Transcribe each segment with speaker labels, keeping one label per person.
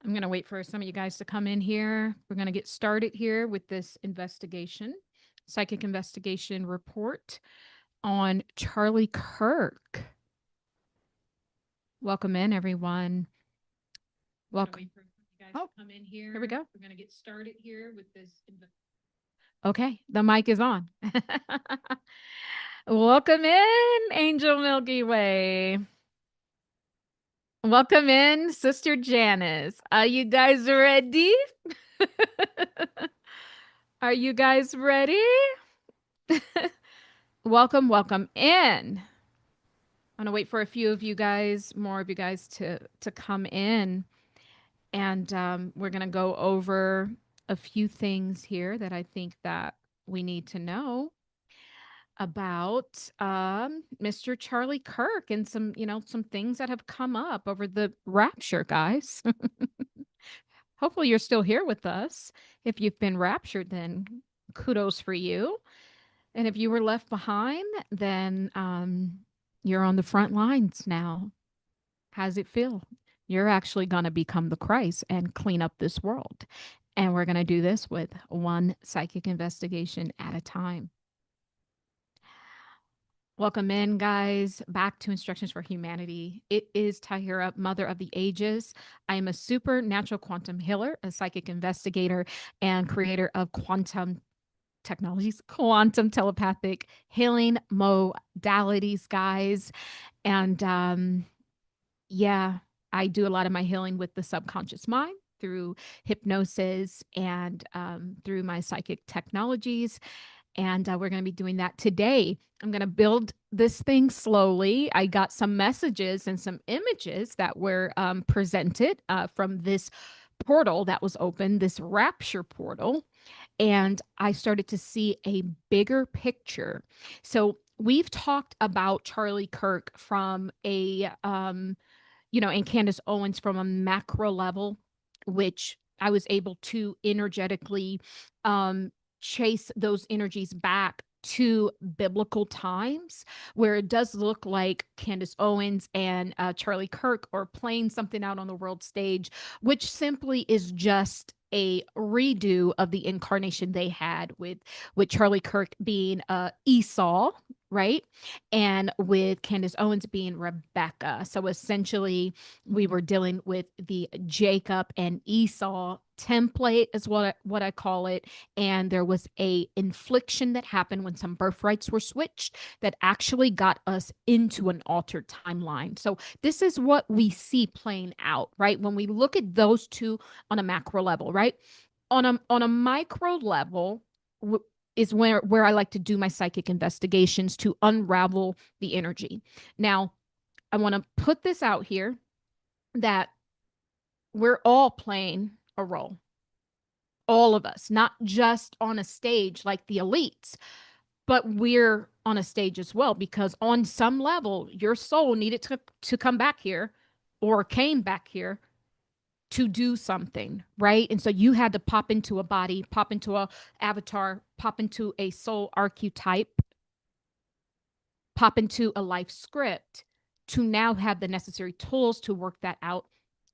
Speaker 1: I'm going to wait for some of you guys to come in here. We're going to get started here with this investigation, psychic investigation report on Charlie Kirk. Welcome in, everyone. Welcome. Oh, come in here. Here we go. We're going to get started here with this. Okay, the mic is on. Welcome in, Angel Milky Way. Welcome in, Sister Janice. Are you guys ready? Are you guys ready? Welcome in. I'm gonna wait for a few of you guys, more of you guys to come in, and we're gonna go over a few things here that I think that we need to know about Mr. Charlie Kirk and some, some things that have come up over the rapture, guys. Hopefully you're still here with us. If you've been raptured, then kudos for you. And if you were left behind, then you're on the front lines now. How's it feel? You're actually going to become the Christ and clean up this world. And we're going to do this with one psychic investigation at a time. Welcome in, guys, back to Instructions for Humanity. It is Tahirah, Mother of the Ages. I am a supernatural quantum healer, a psychic investigator, and creator of quantum technologies, quantum telepathic healing modalities, guys. And yeah, I do a lot of my healing with the subconscious mind through hypnosis and through my psychic technologies. And we're going to be doing that today. I'm going to build this thing slowly. I got some messages and some images that were presented from this portal that was open, this rapture portal. And I started to see a bigger picture. So we've talked about Charlie Kirk from and Candace Owens from a macro level, which I was able to energetically chase those energies back to biblical times, where it does look like Candace Owens and Charlie Kirk are playing something out on the world stage, which simply is just a redo of the incarnation they had with Charlie Kirk being Esau, right? And with Candace Owens being Rebecca. So essentially, we were dealing with the Jacob and Esau template is what I call it. And there was a infliction that happened when some birthrights were switched that actually got us into an altered timeline. So this is what we see playing out, right? When we look at those two on a macro level, right? On a micro level, is where I like to do my psychic investigations to unravel the energy. Now, I want to put this out here that we're all playing a role. All of us, not just on a stage like the elites, but we're on a stage as well, because on some level, your soul needed to come back here or came back here to do something, right? And so you had to pop into a body, pop into a avatar, pop into a soul archetype, pop into a life script to now have the necessary tools to work that out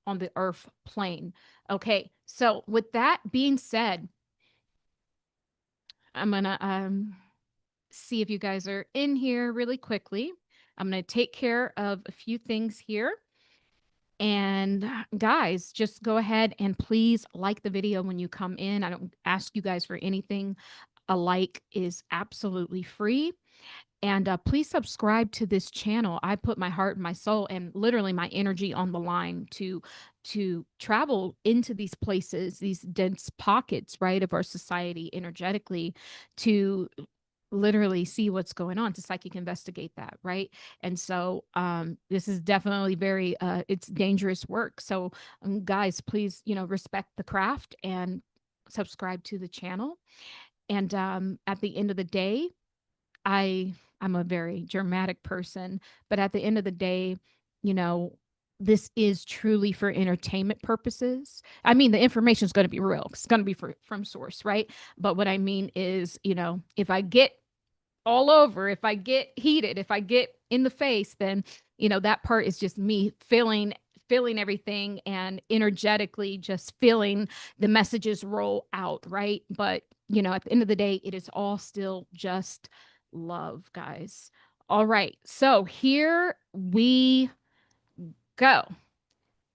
Speaker 1: on the earth plane. Okay, so with that being said, I'm gonna see if you guys are in here really quickly. I'm gonna take care of a few things here. And guys, just go ahead and please like the video when you come in. I don't ask you guys for anything. A like is absolutely free. And please subscribe to this channel. I put my heart and my soul and literally my energy on the line to travel into these places, these dense pockets, right, of our society energetically, to literally see what's going on, to psychic investigate that, right? And so this is definitely very it's dangerous work. So guys, please, respect the craft and subscribe to the channel. And at the end of the day, I'm a very dramatic person, but at the end of the day, this is truly for entertainment purposes. I mean, the information is going to be real. It's going to be from source, right? But what I mean is, if I get all over, if I get heated, if I get in the face, then that part is just me feeling feeling everything and energetically just feeling the messages roll out, right? But, at the end of the day, it is all still just love, guys. All right. So here we go.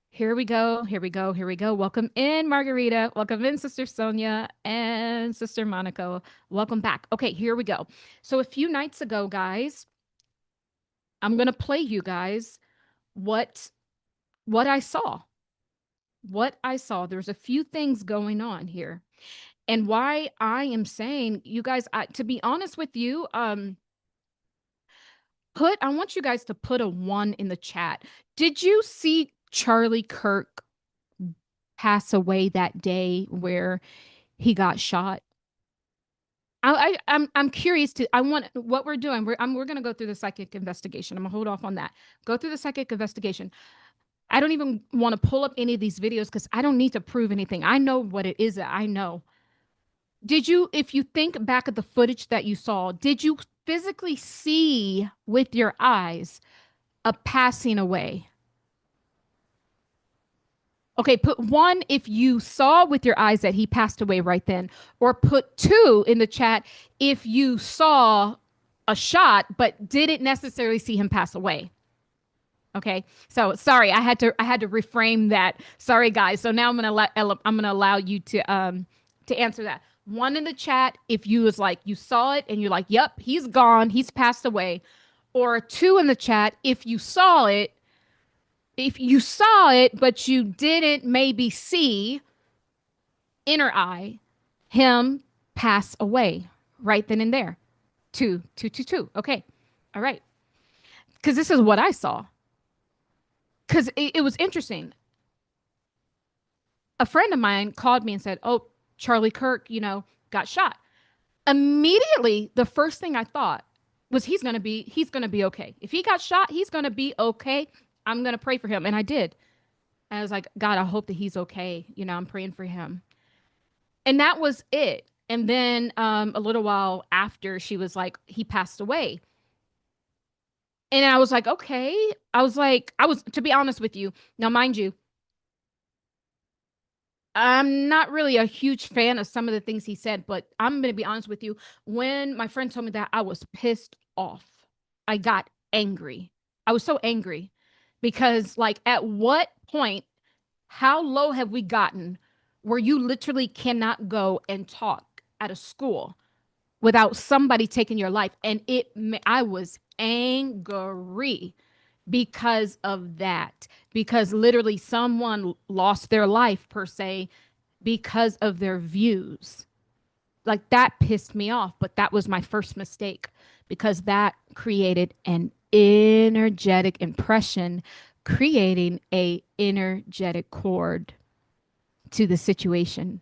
Speaker 1: Here we go. Here we go. Here we go. Welcome in, Margarita. Welcome in, Sister Sonia and Sister Monica. Welcome back. Okay, here we go. So a few nights ago, guys, I'm going to play you guys what I saw. What I saw. There's a few things going on here. And why I am saying, you guys, to be honest with you, I want you guys to put a 1 in the chat. Did you see Charlie Kirk pass away that day where he got shot? I'm curious to. I want what we're doing. We're going to go through the psychic investigation. I'm gonna hold off on that. Go through the psychic investigation. I don't even want to pull up any of these videos because I don't need to prove anything. I know what it is that I know. If you think back at the footage that you saw, did you physically see with your eyes a passing away? Okay, put 1 if you saw with your eyes that he passed away right then, or put 2 in the chat if you saw a shot but didn't necessarily see him pass away. Okay, so sorry, I had to reframe that. Sorry, guys. So now I'm gonna allow you to answer that. 1 in the chat if you saw it and you're like, yep, he's gone, he's passed away, or 2 in the chat if you saw it. If you saw it, but you didn't maybe see inner eye him pass away right then and there. 2, 2, 2, 2. Okay. All right. Because this is what I saw. Because it was interesting. A friend of mine called me and said, oh, Charlie Kirk, got shot. Immediately, the first thing I thought was he's going to be okay. If he got shot, he's going to be okay. I'm going to pray for him. And I did. I was like, God, I hope that he's okay. I'm praying for him. And that was it. And then a little while after, she was like, he passed away. And I was like, okay. To be honest with you, now, mind you, I'm not really a huge fan of some of the things he said, but I'm going to be honest with you. When my friend told me that, I was pissed off. I got angry. I was so angry because, at what point, how low have we gotten where you literally cannot go and talk at a school without somebody taking your life? And I was angry because of that, because literally someone lost their life per se because of their views. That pissed me off, but that was my first mistake because that created an energetic impression, creating a energetic cord to the situation.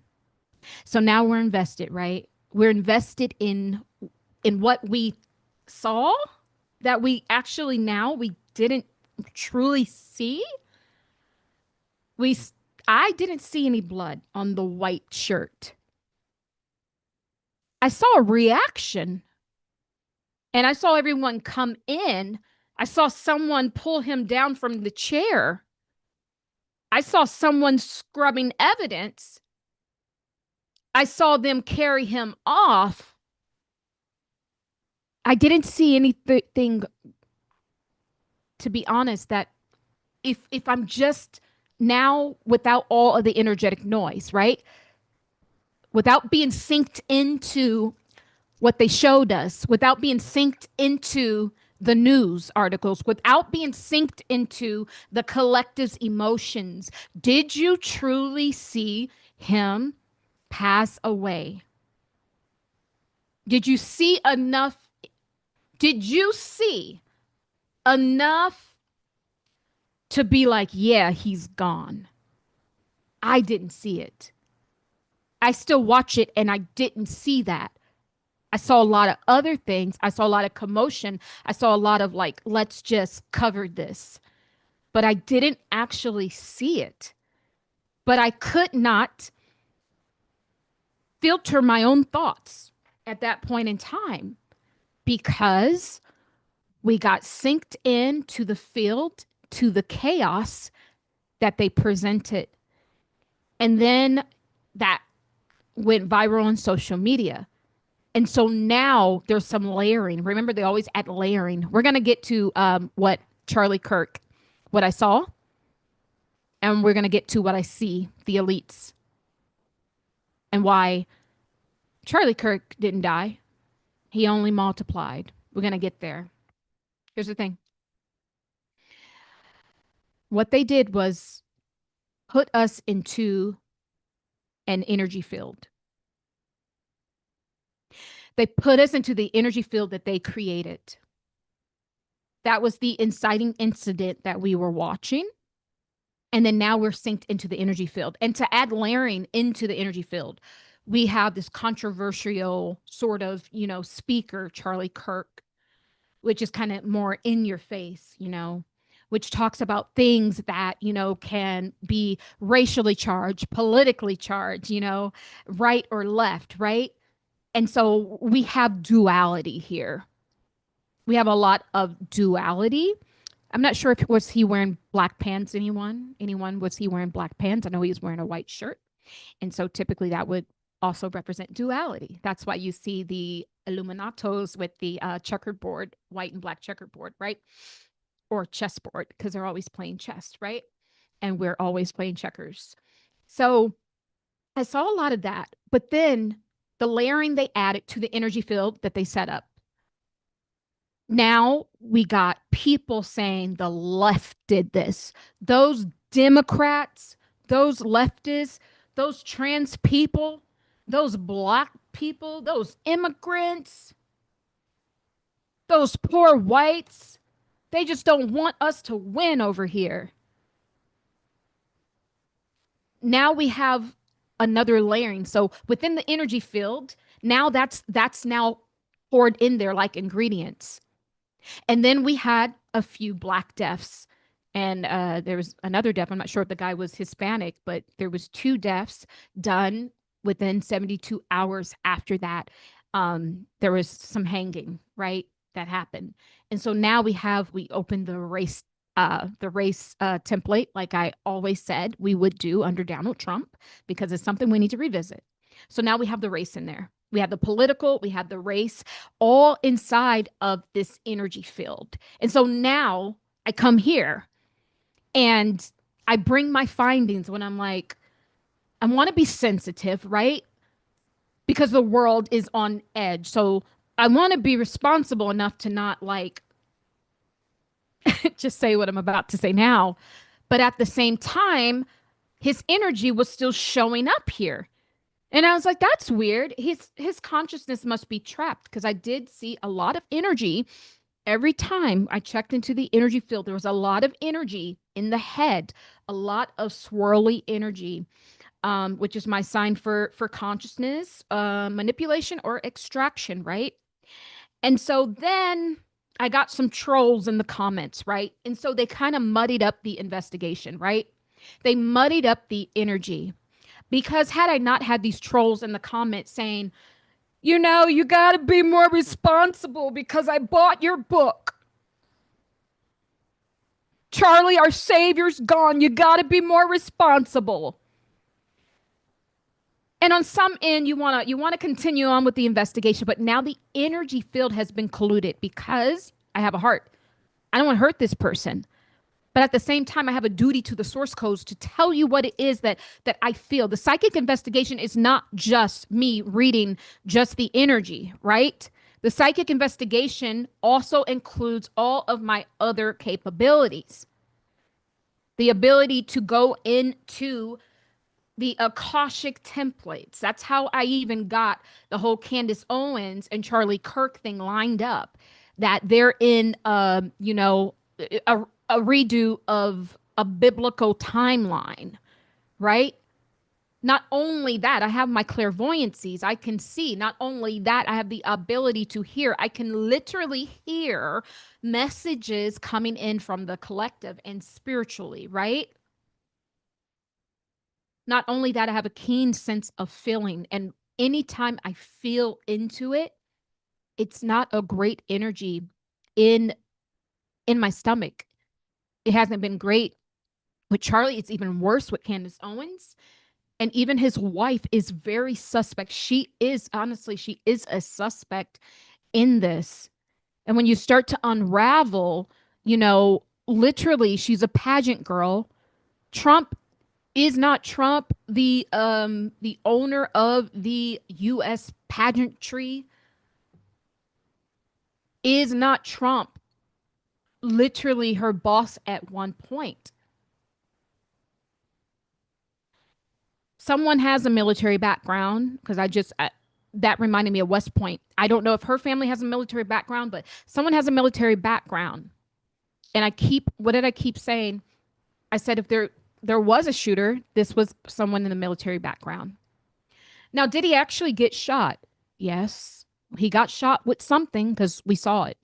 Speaker 1: So now we're invested, right? We're invested in what we saw that we didn't truly see. I didn't see any blood on the white shirt. I saw a reaction and I saw everyone come in. I saw someone pull him down from the chair. I saw someone scrubbing evidence. I saw them carry him off. I didn't see anything, to be honest, that if I'm just now without all of the energetic noise, right? Without being synced into what they showed us, without being synced into the news articles, without being synced into the collective's emotions, did you truly see him pass away? Did you see enough? Did you see enough to be like, yeah, he's gone? I didn't see it. I still watch it and I didn't see that. I saw a lot of other things. I saw a lot of commotion. I saw a lot of let's just cover this. But I didn't actually see it. But I could not filter my own thoughts at that point in time because we got synced in to the field, to the chaos, that they presented. And then that went viral on social media. And so now there's some layering. Remember, they always add layering. We're going to get to what Charlie Kirk, what I saw, and we're going to get to what I see, the elites, and why Charlie Kirk didn't die. He only multiplied. We're going to get there. Here's the thing. What they did was put us into an energy field. They put us into the energy field that they created. That was the inciting incident that we were watching. And then now we're synced into the energy field. And to add layering into the energy field, we have this controversial sort of, speaker, Charlie Kirk, which is kind of more in your face, which talks about things that, can be racially charged, politically charged, right or left, right? And so we have duality here. We have a lot of duality. I'm not sure if was he wearing black pants. Anyone was he wearing black pants? I know he was wearing a white shirt. And so typically that would also represent duality. That's why you see the Illuminatos with the checkered board, white and black checkered board, right? Or chessboard, because they're always playing chess, right? And we're always playing checkers. So I saw a lot of that. But then the layering they added to the energy field that they set up. Now we got people saying the left did this. Those Democrats, those leftists, those trans people, those black people, those immigrants, those poor whites, they just don't want us to win over here. Now we have another layering. So within the energy field, now that's now poured in there like ingredients. And then we had a few black deaths. And there was another death. I'm not sure if the guy was Hispanic, but there was 2 deaths done within 72 hours after that. There was some hanging, right? That happened. And so now we opened the race template, like I always said we would do under Donald Trump, because it's something we need to revisit. So now we have the race in there. We have the political, we have the race, all inside of this energy field. And so now I come here and I bring my findings when I'm like, I want to be sensitive, right? Because the world is on edge. So I want to be responsible enough to not like just say what I'm about to say now. But at the same time, his energy was still showing up here. And I was like, that's weird. His consciousness must be trapped, because I did see a lot of energy. Every time I checked into the energy field, there was a lot of energy in the head, a lot of swirly energy, which is my sign for consciousness, manipulation or extraction, right? And so then I got some trolls in the comments, right? And so they kind of muddied up the investigation, right? They muddied up the energy. Because had I not had these trolls in the comments saying, you got to be more responsible because I bought your book. Charlie, our savior's gone. You got to be more responsible. And on some end, you want to continue on with the investigation, but now the energy field has been colluded because I have a heart. I don't want to hurt this person. But at the same time, I have a duty to the source codes to tell you what it is that I feel. The psychic investigation is not just me reading just the energy, right? The psychic investigation also includes all of my other capabilities. The ability to go into the Akashic templates. That's how I even got the whole Candace Owens and Charlie Kirk thing lined up. That they're in, a redo of a biblical timeline, right? Not only that, I have my clairvoyancies. I can see. Not only that, I have the ability to hear. I can literally hear messages coming in from the collective and spiritually, right? Not only that, I have a keen sense of feeling. And anytime I feel into it, it's not a great energy in my stomach. It hasn't been great With Charlie, it's even worse with Candace Owens. And even his wife is very suspect. She is, honestly, she is a suspect in this. And when you start to unravel, literally she's a pageant girl. Trump is not Trump the owner of the US pageantry, is not Trump literally her boss at one point. Someone has a military background because that reminded me of West Point. I don't know if her family has a military background, but someone has a military background. And what did I keep saying? I said if there was a shooter, this was someone in the military background. Now, did he actually get shot? Yes. He got shot with something because we saw it.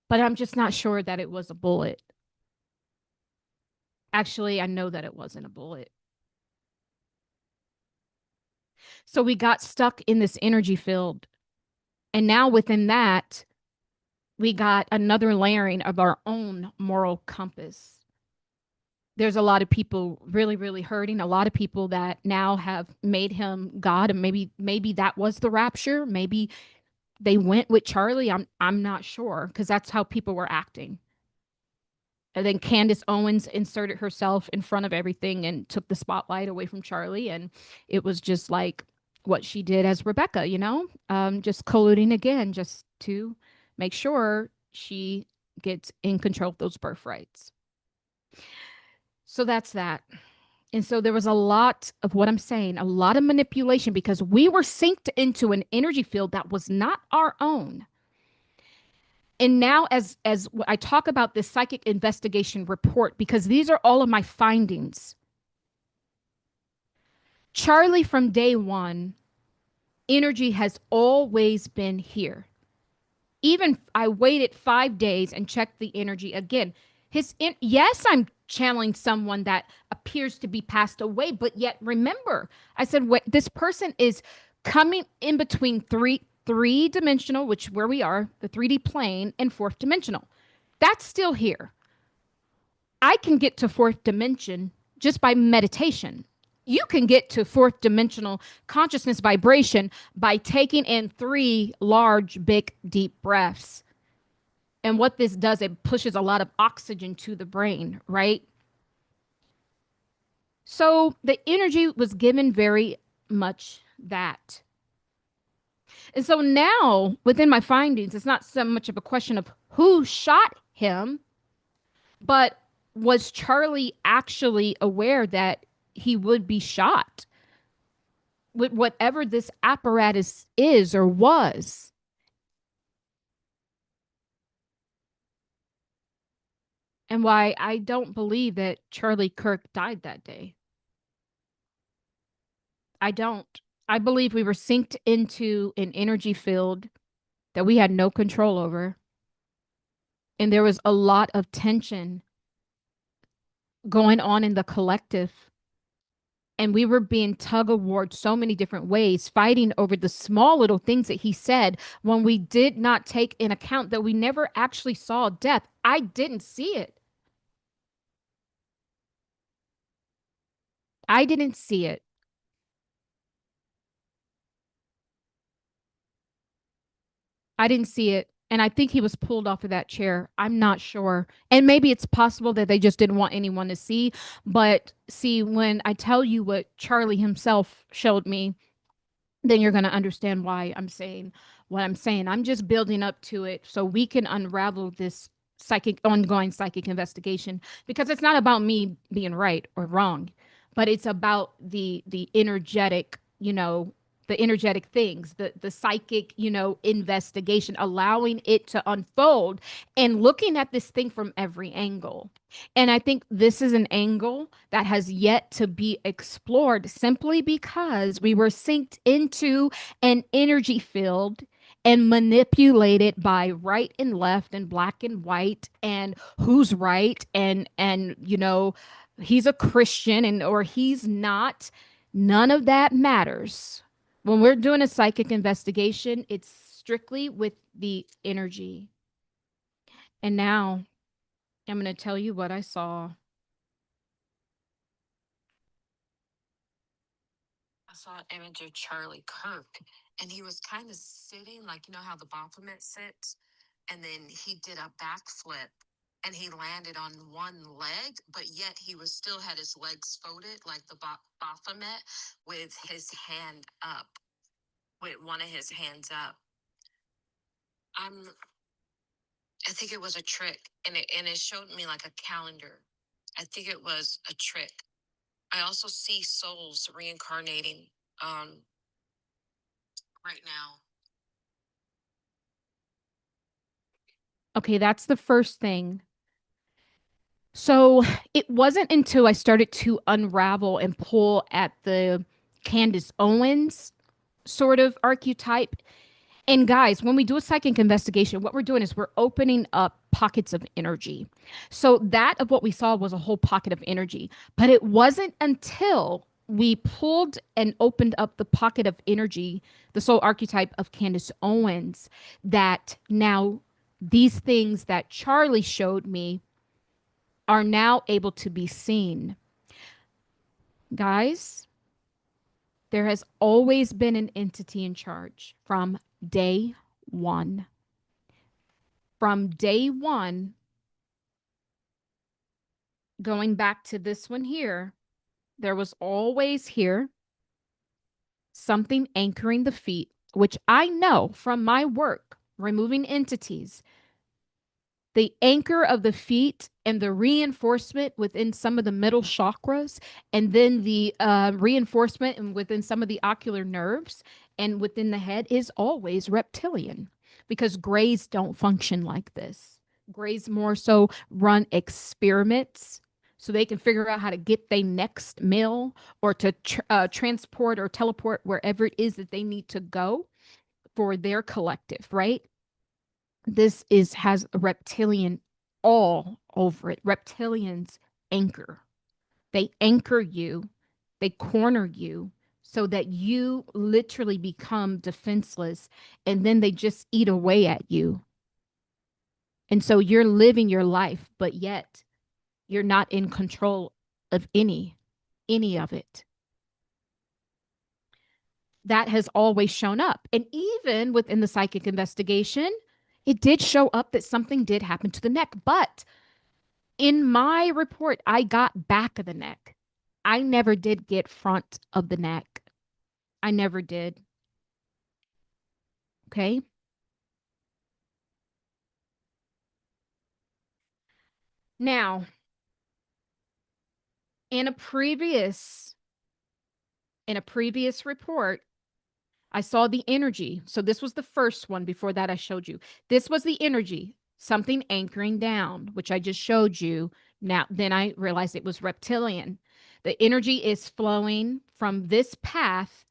Speaker 1: But I'm just not sure that it was a bullet. Actually, I know that it wasn't a bullet. So we got stuck in this energy field. And now within that, we got another layering of our own moral compass. There's a lot of people really, really hurting, a lot of people that now have made him God. And maybe that was the rapture. Maybe they went with Charlie. I'm not sure because that's how people were acting. And then Candace Owens inserted herself in front of everything and took the spotlight away from Charlie. And it was just like what she did as Rebecca, just colluding again, just to make sure she gets in control of those birthrights. So that's that. And so there was a lot of what I'm saying, a lot of manipulation because we were synced into an energy field that was not our own. And now as I talk about this psychic investigation report, because these are all of my findings. Charlie, from day one, energy has always been here. Even I waited 5 days and checked the energy again. Yes, I'm channeling someone that appears to be passed away, but yet remember, I said, wait, this person is coming in between three dimensional, which where we are, the 3D plane, and fourth dimensional. That's still here. I can get to fourth dimension just by meditation. You can get to fourth dimensional consciousness vibration by taking in 3 large, big, deep breaths. And what this does, it pushes a lot of oxygen to the brain, right? So the energy was given very much that. And so now, within my findings, it's not so much of a question of who shot him, but was Charlie actually aware that he would be shot with whatever this apparatus is or was? And why I don't believe that Charlie Kirk died that day. I don't. I believe we were synced into an energy field that we had no control over. And there was a lot of tension going on in the collective. And we were being tug of war so many different ways, fighting over the small little things that he said when we did not take in account that we never actually saw death. I didn't see it. I didn't see it. I didn't see it. And I think he was pulled off of that chair. I'm not sure. And maybe it's possible that they just didn't want anyone to see. But see, when I tell you what Charlie himself showed me, then you're going to understand why I'm saying what I'm saying. I'm just building up to it so we can unravel this ongoing psychic investigation because it's not about me being right or wrong, but it's about the energetic, the energetic things, the psychic, investigation, allowing it to unfold and looking at this thing from every angle. And I think this is an angle that has yet to be explored simply because we were synced into an energy field and manipulated by right and left and black and white and who's right and he's a Christian and or he's not. None of that matters. When we're doing a psychic investigation, it's strictly with the energy. And now I'm going to tell you what I saw.
Speaker 2: I saw an image of Charlie Kirk, and he was kind of sitting, like, you know how the Baphomet sits? And then he did a backflip and he landed on one leg, but yet he was still had his legs folded like the Baphomet with his hand up, with one of his hands up. I'm I think it was a trick, and it showed me like a calendar. I think it was a trick. I also see souls reincarnating right now.
Speaker 1: Okay, that's the first thing. So it wasn't until I started to unravel and pull at the Candace Owens sort of archetype. And guys, when we do a psychic investigation, what we're doing is we're opening up pockets of energy. So that of what we saw was a whole pocket of energy. But it wasn't until we pulled and opened up the pocket of energy, the soul archetype of Candace Owens, that now these things that Charlie showed me are now able to be seen. Guys, there has always been an entity in charge from day one. From day one, going back to this one here, there was always here something anchoring the feet, which I know from my work removing entities, the anchor of the feet and the reinforcement within some of the middle chakras, and then the reinforcement and within some of the ocular nerves and within the head is always reptilian, because grays don't function like this. Grays more so run experiments so they can figure out how to get their next meal, or to transport or teleport wherever it is that they need to go for their collective, right? This is has a reptilian all over it. Reptilians anchor. They anchor you, they corner you so that you literally become defenseless, and then they just eat away at you. And so you're living your life, but yet you're not in control of any of it. That has always shown up. And even within the psychic investigation, it did show up that something did happen to the neck. But in my report, I got back of the neck. I never did get front of the neck. I never did. Okay. Now, in a previous report, I saw the energy. So this was the first one. Before that, I showed you. This was the energy, something anchoring down, which I just showed you. Now, then I realized it was reptilian. The energy is flowing from this path,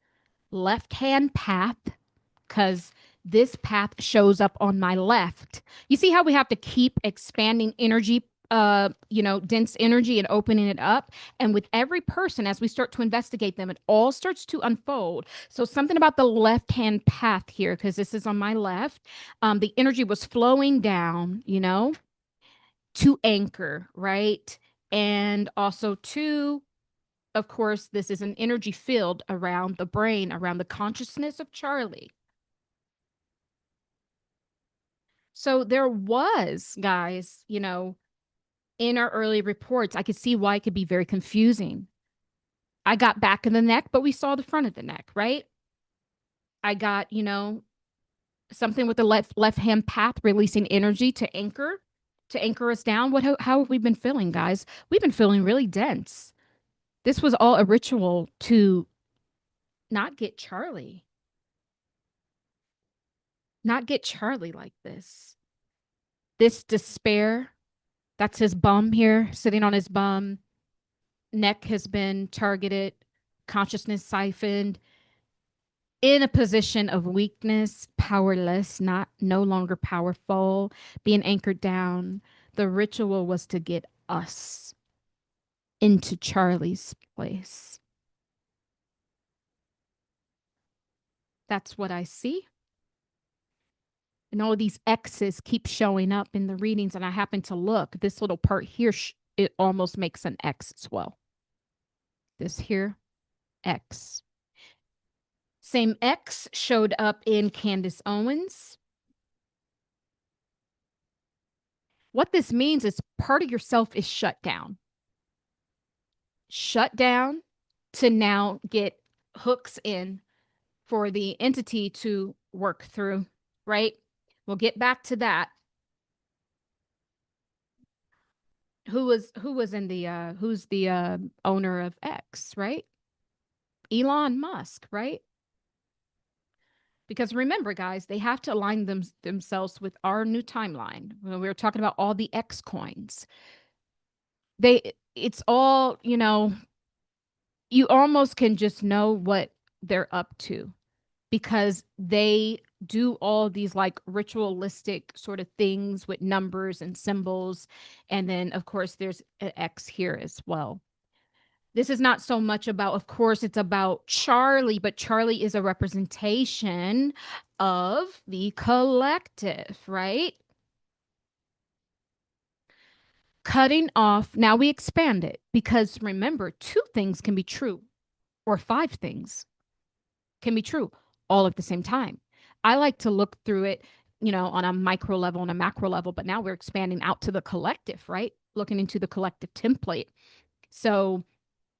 Speaker 1: left hand path, because this path shows up on my left. You see how we have to keep expanding energy, dense energy, and opening it up. And with every person, as we start to investigate them, it all starts to unfold. So something about the left hand path here, because this is on my left, the energy was flowing down, to anchor, right? And also to, of course, this is an energy field around the brain, around the consciousness of Charlie. So there was, guys, in our early reports, I could see why it could be very confusing. I got back of the neck, but we saw the front of the neck, right? I got, something with the left hand path releasing energy to anchor us down. How have we been feeling, guys? We've been feeling really dense. This was all a ritual to not get Charlie, not get Charlie like this. This despair, that's his bum here, sitting on his bum. Neck has been targeted, consciousness siphoned, in a position of weakness, powerless, not no longer powerful, being anchored down. The ritual was to get us into Charlie's place. That's what I see. And all of these X's keep showing up in the readings. And I happen to look, this little part here, it almost makes an X as well. This here, X. Same X showed up in Candace Owens. What this means is part of yourself is shut down. Shut down to now get hooks in for the entity to work through, right? We'll get back to that. Who was in the who's the owner of X, right? Elon Musk, right? Because remember, guys, they have to align themselves with our new timeline. When we were talking about all the X coins, it's all, you almost can just know what they're up to because they do all these like ritualistic sort of things with numbers and symbols. And then, of course, there's an X here as well. This is not so much about, of course, it's about Charlie, but Charlie is a representation of the collective, right? Cutting off, now we expand it because remember, two things can be true, or five things can be true all at the same time. I like to look through it, on a micro level and a macro level, but now we're expanding out to the collective, right? Looking into the collective template. So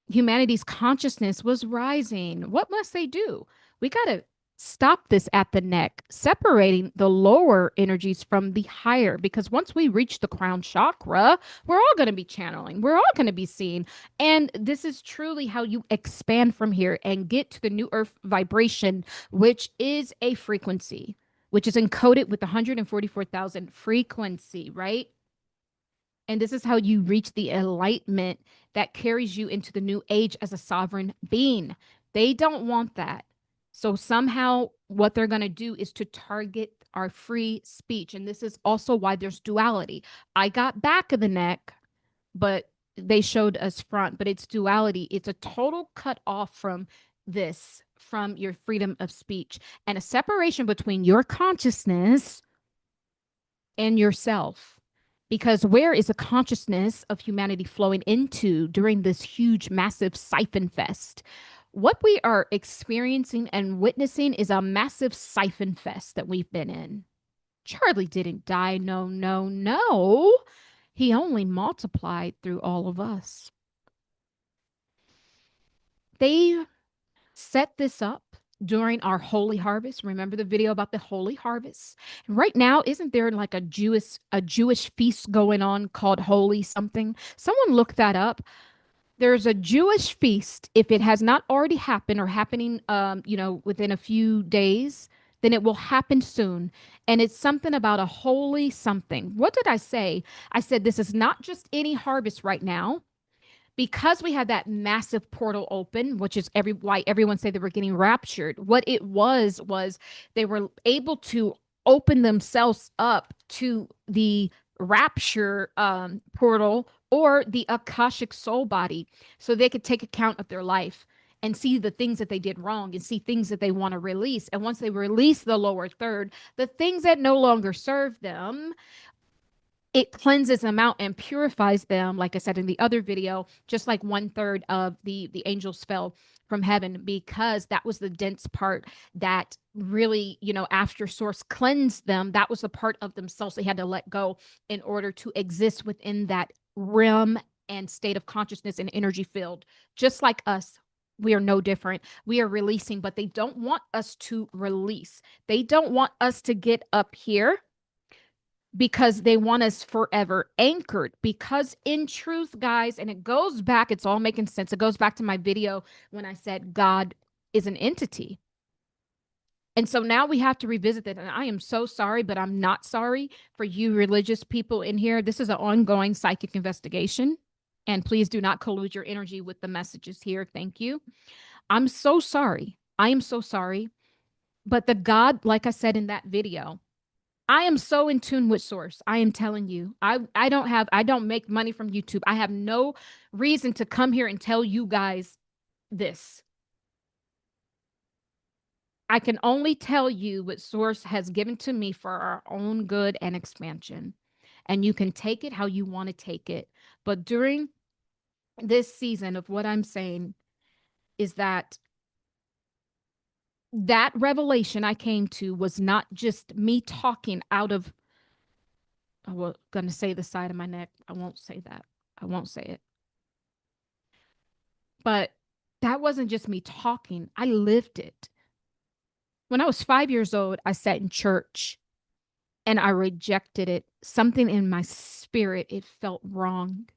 Speaker 1: humanity's consciousness was rising. What must they do? We got to stop this at the neck, separating the lower energies from the higher. Because once we reach the crown chakra, we're all going to be channeling, we're all going to be seeing. And this is truly how you expand from here and get to the new earth vibration, which is a frequency, which is encoded with 144,000 frequency, right? And this is how you reach the enlightenment that carries you into the new age as a sovereign being. They don't want that. So somehow what they're going to do is to target our free speech. And this is also why there's duality. I got back of the neck, but they showed us front, but it's duality. It's a total cut off from this, from your freedom of speech, and a separation between your consciousness and yourself. Because where is the consciousness of humanity flowing into during this huge, massive siphon fest? What we are experiencing and witnessing is a massive siphon fest that we've been in. Charlie didn't die. No, no, no. He only multiplied through all of us. They set this up during our holy harvest. Remember the video about the holy harvest? And right now, isn't there like a Jewish feast going on called holy something? Someone look that up. There's a Jewish feast. If it has not already happened or happening within a few days, then it will happen soon. And it's something about a holy something. What did I say? I said this is not just any harvest right now because we had that massive portal open, which is why everyone said they were getting raptured. What it was they were able to open themselves up to the rapture portal or the Akashic soul body, so they could take account of their life and see the things that they did wrong and see things that they want to release. And once they release the lower third, the things that no longer serve them, it cleanses them out and purifies them, like I said in the other video, just like 1/3 of the angels fell from heaven, because that was the dense part that really, after source cleansed them, that was a part of themselves they had to let go in order to exist within that realm and state of consciousness and energy field. Just like us, we are no different. We are releasing, but they don't want us to release. They don't want us to get up here because they want us forever anchored. Because in truth, guys, and it goes back, it's all making sense. It goes back to my video when I said God is an entity. And so now we have to revisit that. And I am so sorry, but I'm not sorry for you religious people in here. This is an ongoing psychic investigation. And please do not collude your energy with the messages here. Thank you. I'm so sorry. I am so sorry. But the God, like I said in that video, I am so in tune with source. I am telling you, I don't make money from YouTube. I have no reason to come here and tell you guys this. I can only tell you what Source has given to me for our own good and expansion. And you can take it how you want to take it. But during this season of what I'm saying is that that revelation I came to was not just me talking out of, I was going to say the side of my neck. I won't say that. I won't say it. But that wasn't just me talking, I lived it. When I was 5 years old, I sat in church and I rejected it. Something in my spirit, it felt wrong.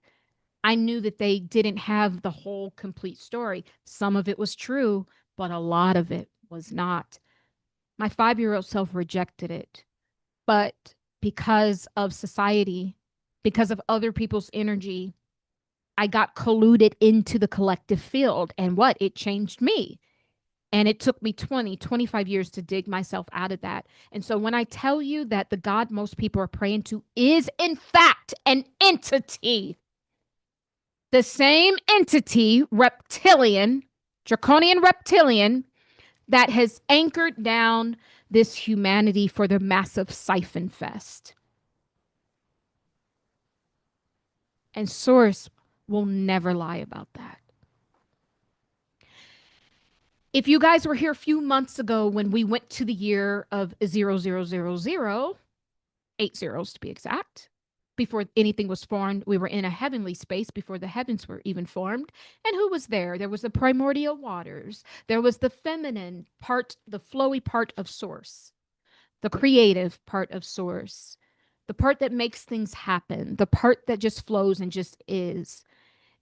Speaker 1: I knew that they didn't have the whole complete story. Some of it was true, but a lot of it was not. My 5 year old self rejected it. But because of society, because of other people's energy, I got colluded into the collective field. And what? It changed me. And it took me 20, 25 years to dig myself out of that. And so when I tell you that the God most people are praying to is, in fact, an entity, the same entity, reptilian, draconian reptilian, that has anchored down this humanity for the massive siphon fest. And Source will never lie about that. If you guys were here a few months ago when we went to the year of 0000, 8 zeros to be exact, before anything was formed, we were in a heavenly space before the heavens were even formed. And who was there? There was the primordial waters. There was the feminine part, the flowy part of Source, the creative part of Source, the part that makes things happen, the part that just flows and just is.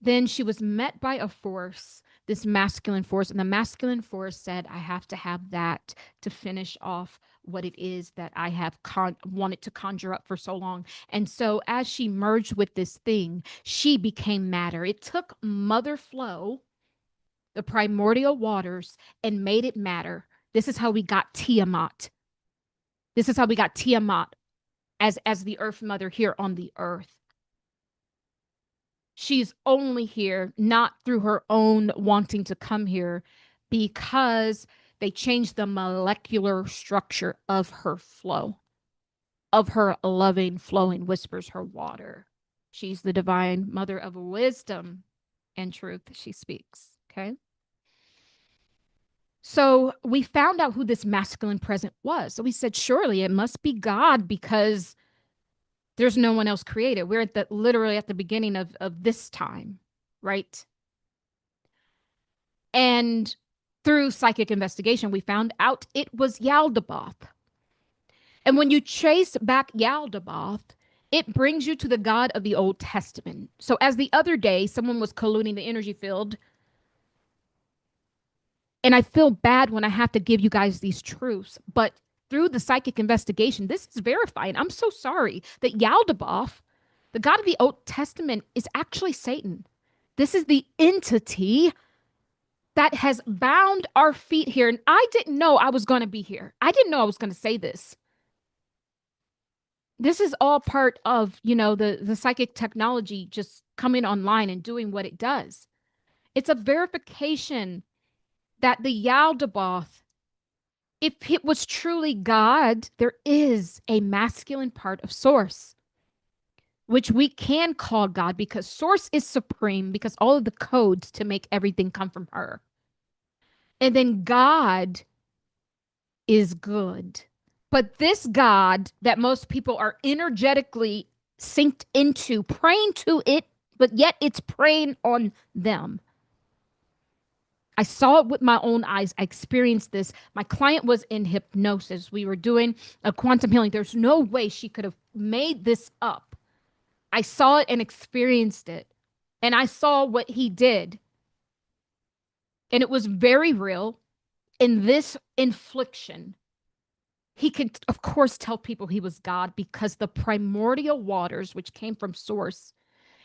Speaker 1: Then she was met by a force, this masculine force, and the masculine force said, I have to have that to finish off what it is that I have wanted to conjure up for so long. And so as she merged with this thing, she became matter. It took Mother Flow, the primordial waters, and made it matter. This is how we got Tiamat. This is how we got Tiamat as the Earth Mother here on the earth. She's only here not through her own wanting to come here, because they changed the molecular structure of her flow, of her loving, flowing whispers, her water. She's the divine mother of wisdom and truth. She speaks. Okay. So we found out who this masculine present was. So we said, surely it must be God, because there's no one else created. We're at the literally at the beginning of this time, right? And through psychic investigation, we found out it was Yaldabaoth. And when you trace back Yaldabaoth, it brings you to the God of the Old Testament. So as the other day, someone was colluding the energy field, and I feel bad when I have to give you guys these truths, but through the psychic investigation, this is verifying. I'm so sorry that Yaldabaoth, the God of the Old Testament, is actually Satan. This is the entity that has bound our feet here. And I didn't know I was going to be here. I didn't know I was going to say this. This is all part of, the psychic technology just coming online and doing what it does. It's a verification that the Yaldabaoth, if it was truly God, there is a masculine part of Source, which we can call God, because Source is supreme, because all of the codes to make everything come from her. And then God is good. But this God that most people are energetically synced into, praying to it, but yet it's preying on them. I saw it with my own eyes. I experienced this. My client was in hypnosis. We were doing a quantum healing. There's no way she could have made this up. I saw it and experienced it. And I saw what he did. And it was very real. In this infliction, he could, of course, tell people he was God, because the primordial waters, which came from Source,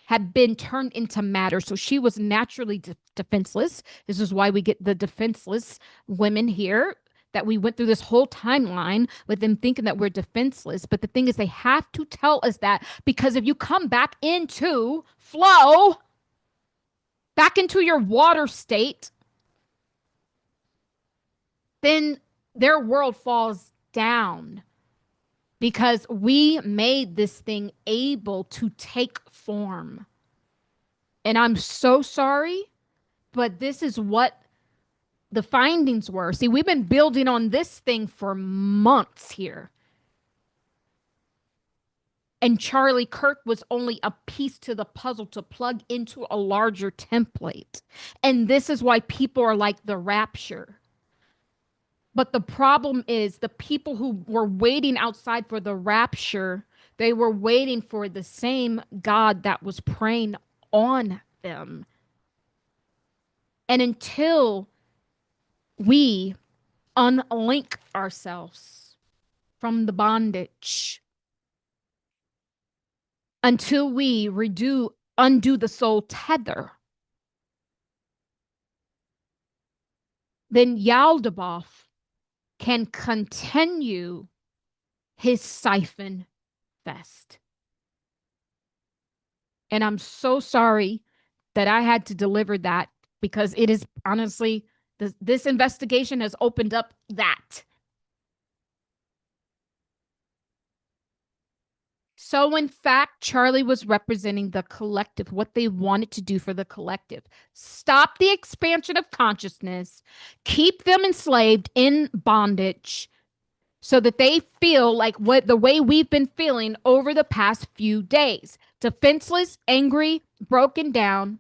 Speaker 1: had been turned into matter. So she was naturally defenseless. This is why we get the defenseless women here, that we went through this whole timeline with them thinking that we're defenseless. But the thing is, they have to tell us that, because if you come back into flow, back into your water state, then Their world falls down because we made this thing able to take form. And I'm so sorry, but this is what the findings were. See, we've been building on this thing for months here. And Charlie Kirk was only a piece to the puzzle to plug into a larger template. And this is why people are like the rapture. But the problem is the people who were waiting outside for the rapture, they were waiting for the same God that was preying on them. And until we unlink ourselves from the bondage, until we undo the soul tether, then Yaldabaoth can continue his siphon fest. And I'm so sorry that I had to deliver that, because it is honestly, this investigation has opened up that. So, in fact, Charlie was representing the collective, what they wanted to do for the collective. Stop the expansion of consciousness, keep them enslaved in bondage, so that they feel like what the way we've been feeling over the past few days: defenseless, angry, broken down.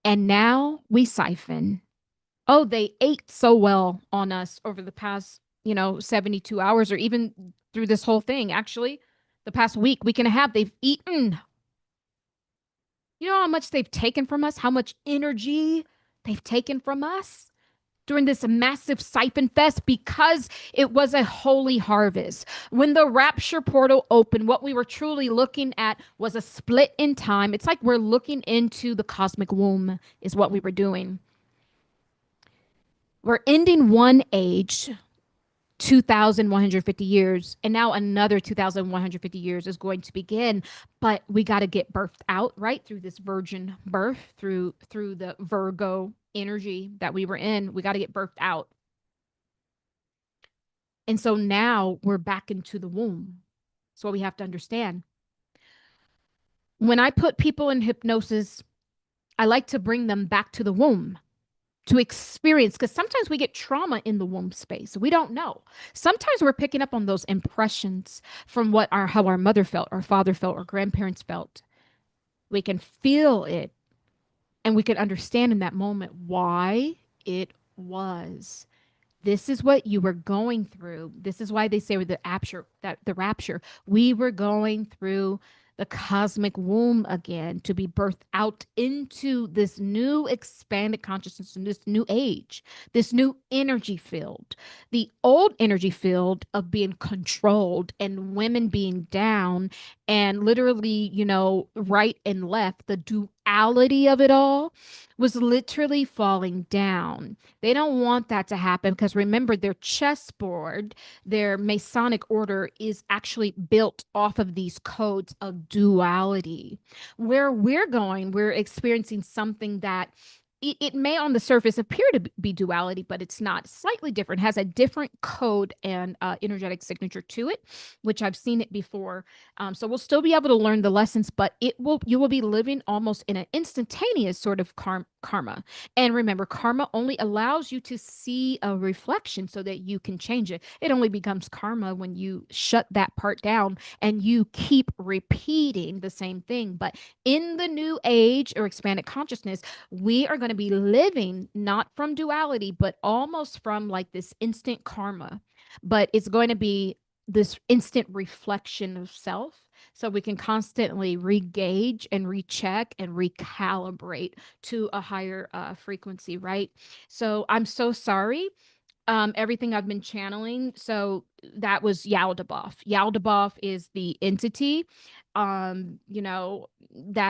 Speaker 1: And now we siphon. Oh, they ate so well on us over the past, 72 hours, or even through this whole thing. Actually, the past week and a half, they've eaten. You know how much they've taken from us? How much energy they've taken from us during this massive siphon fest, because it was a holy harvest. When the rapture portal opened, what we were truly looking at was a split in time. It's like we're looking into the cosmic womb, is what we were doing. We're ending one age, 2,150 years, and now another 2,150 years is going to begin. But we got to get birthed out, right? Through this virgin birth, through the Virgo energy that we were in. We got to get birthed out. And so now we're back into the womb. That's what we have to understand. When I put people in hypnosis, I like to bring them back to the womb to experience, because sometimes we get trauma in the womb space. We don't know. Sometimes we're picking up on those impressions from how our mother felt, our father felt, our grandparents felt. We can feel it, and we can understand in that moment why it was. This is what you were going through. This is why they say with the rapture, we were going through the cosmic womb again to be birthed out into this new expanded consciousness in this new age, this new energy field. The old energy field of being controlled and women being down and literally, right and left, the duality of it all was literally falling down. They don't want that to happen, because remember, their chessboard, their Masonic order is actually built off of these codes of duality. Where we're going, we're experiencing something that it may on the surface appear to be duality, but it's not. Slightly different, has a different code and energetic signature to it, which I've seen it before. So we'll still be able to learn the lessons, but you will be living almost in an instantaneous sort of karma. And remember, karma only allows you to see a reflection so that you can change it. It only becomes karma when you shut that part down and you keep repeating the same thing. But in the new age or expanded consciousness, we are going to be living not from duality, but almost from like this instant karma. But it's going to be this instant reflection of self. So we can constantly re-gauge and recheck and recalibrate to a higher frequency, right? So I'm so sorry. Everything I've been channeling. So that was Yaldabaoth. Yaldabaoth is the entity, that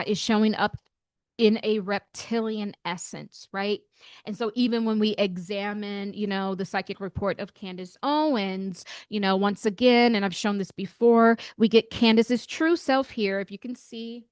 Speaker 1: is showing up in a reptilian essence, right? And so even when we examine, the psychic report of Candace Owens, once again, and I've shown this before, we get Candace's true self here. If you can see,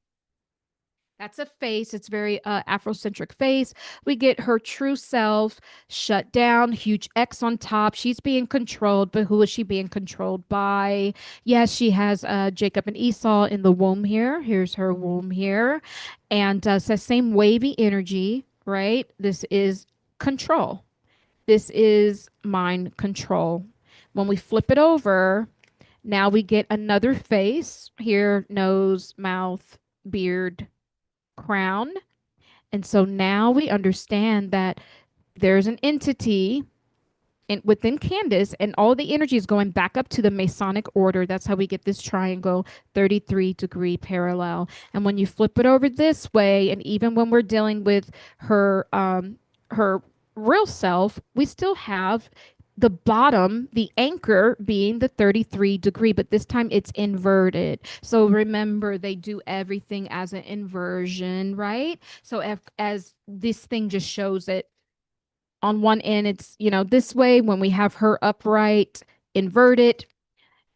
Speaker 1: That's a face. It's very Afrocentric face. We get her true self shut down, huge X on top. She's being controlled, but who is she being controlled by? Yes, she has Jacob and Esau in the womb here. Here's her womb here. And it's that same wavy energy, right? This is control. This is mind control. When we flip it over, now we get another face here: nose, mouth, beard, crown. And so now we understand that there's an entity within Candace, and all the energy is going back up to the Masonic order. That's how we get this triangle, 33-degree parallel. And when you flip it over this way, and even when we're dealing with her real self, we still have the bottom, the anchor being the 33-degree, but this time it's inverted. So remember, they do everything as an inversion, right? So as this thing just shows it on one end, it's, this way when we have her upright, inverted.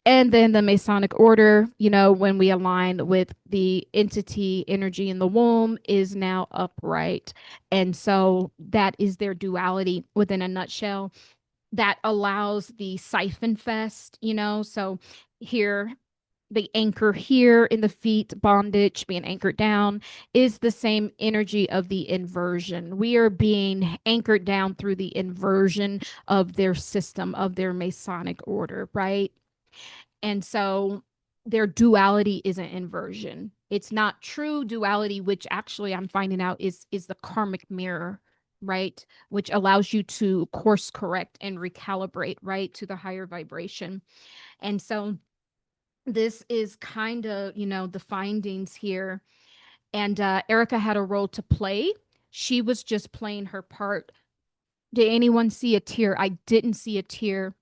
Speaker 1: And then the Masonic order, when we align with the entity energy in the womb, is now upright. And so that is their duality within a nutshell, that allows the siphon fest, So here, the anchor here in the feet, bondage, being anchored down, is the same energy of the inversion. We are being anchored down through the inversion of their system, of their Masonic order, right? And so their duality is an inversion. It's not true duality, which actually I'm finding out is the karmic mirror, right? Which allows you to course correct and recalibrate, right, to the higher vibration. And so this is kind of, the findings here. And Erica had a role to play. She was just playing her part. Did anyone see a tear? I didn't see a tear.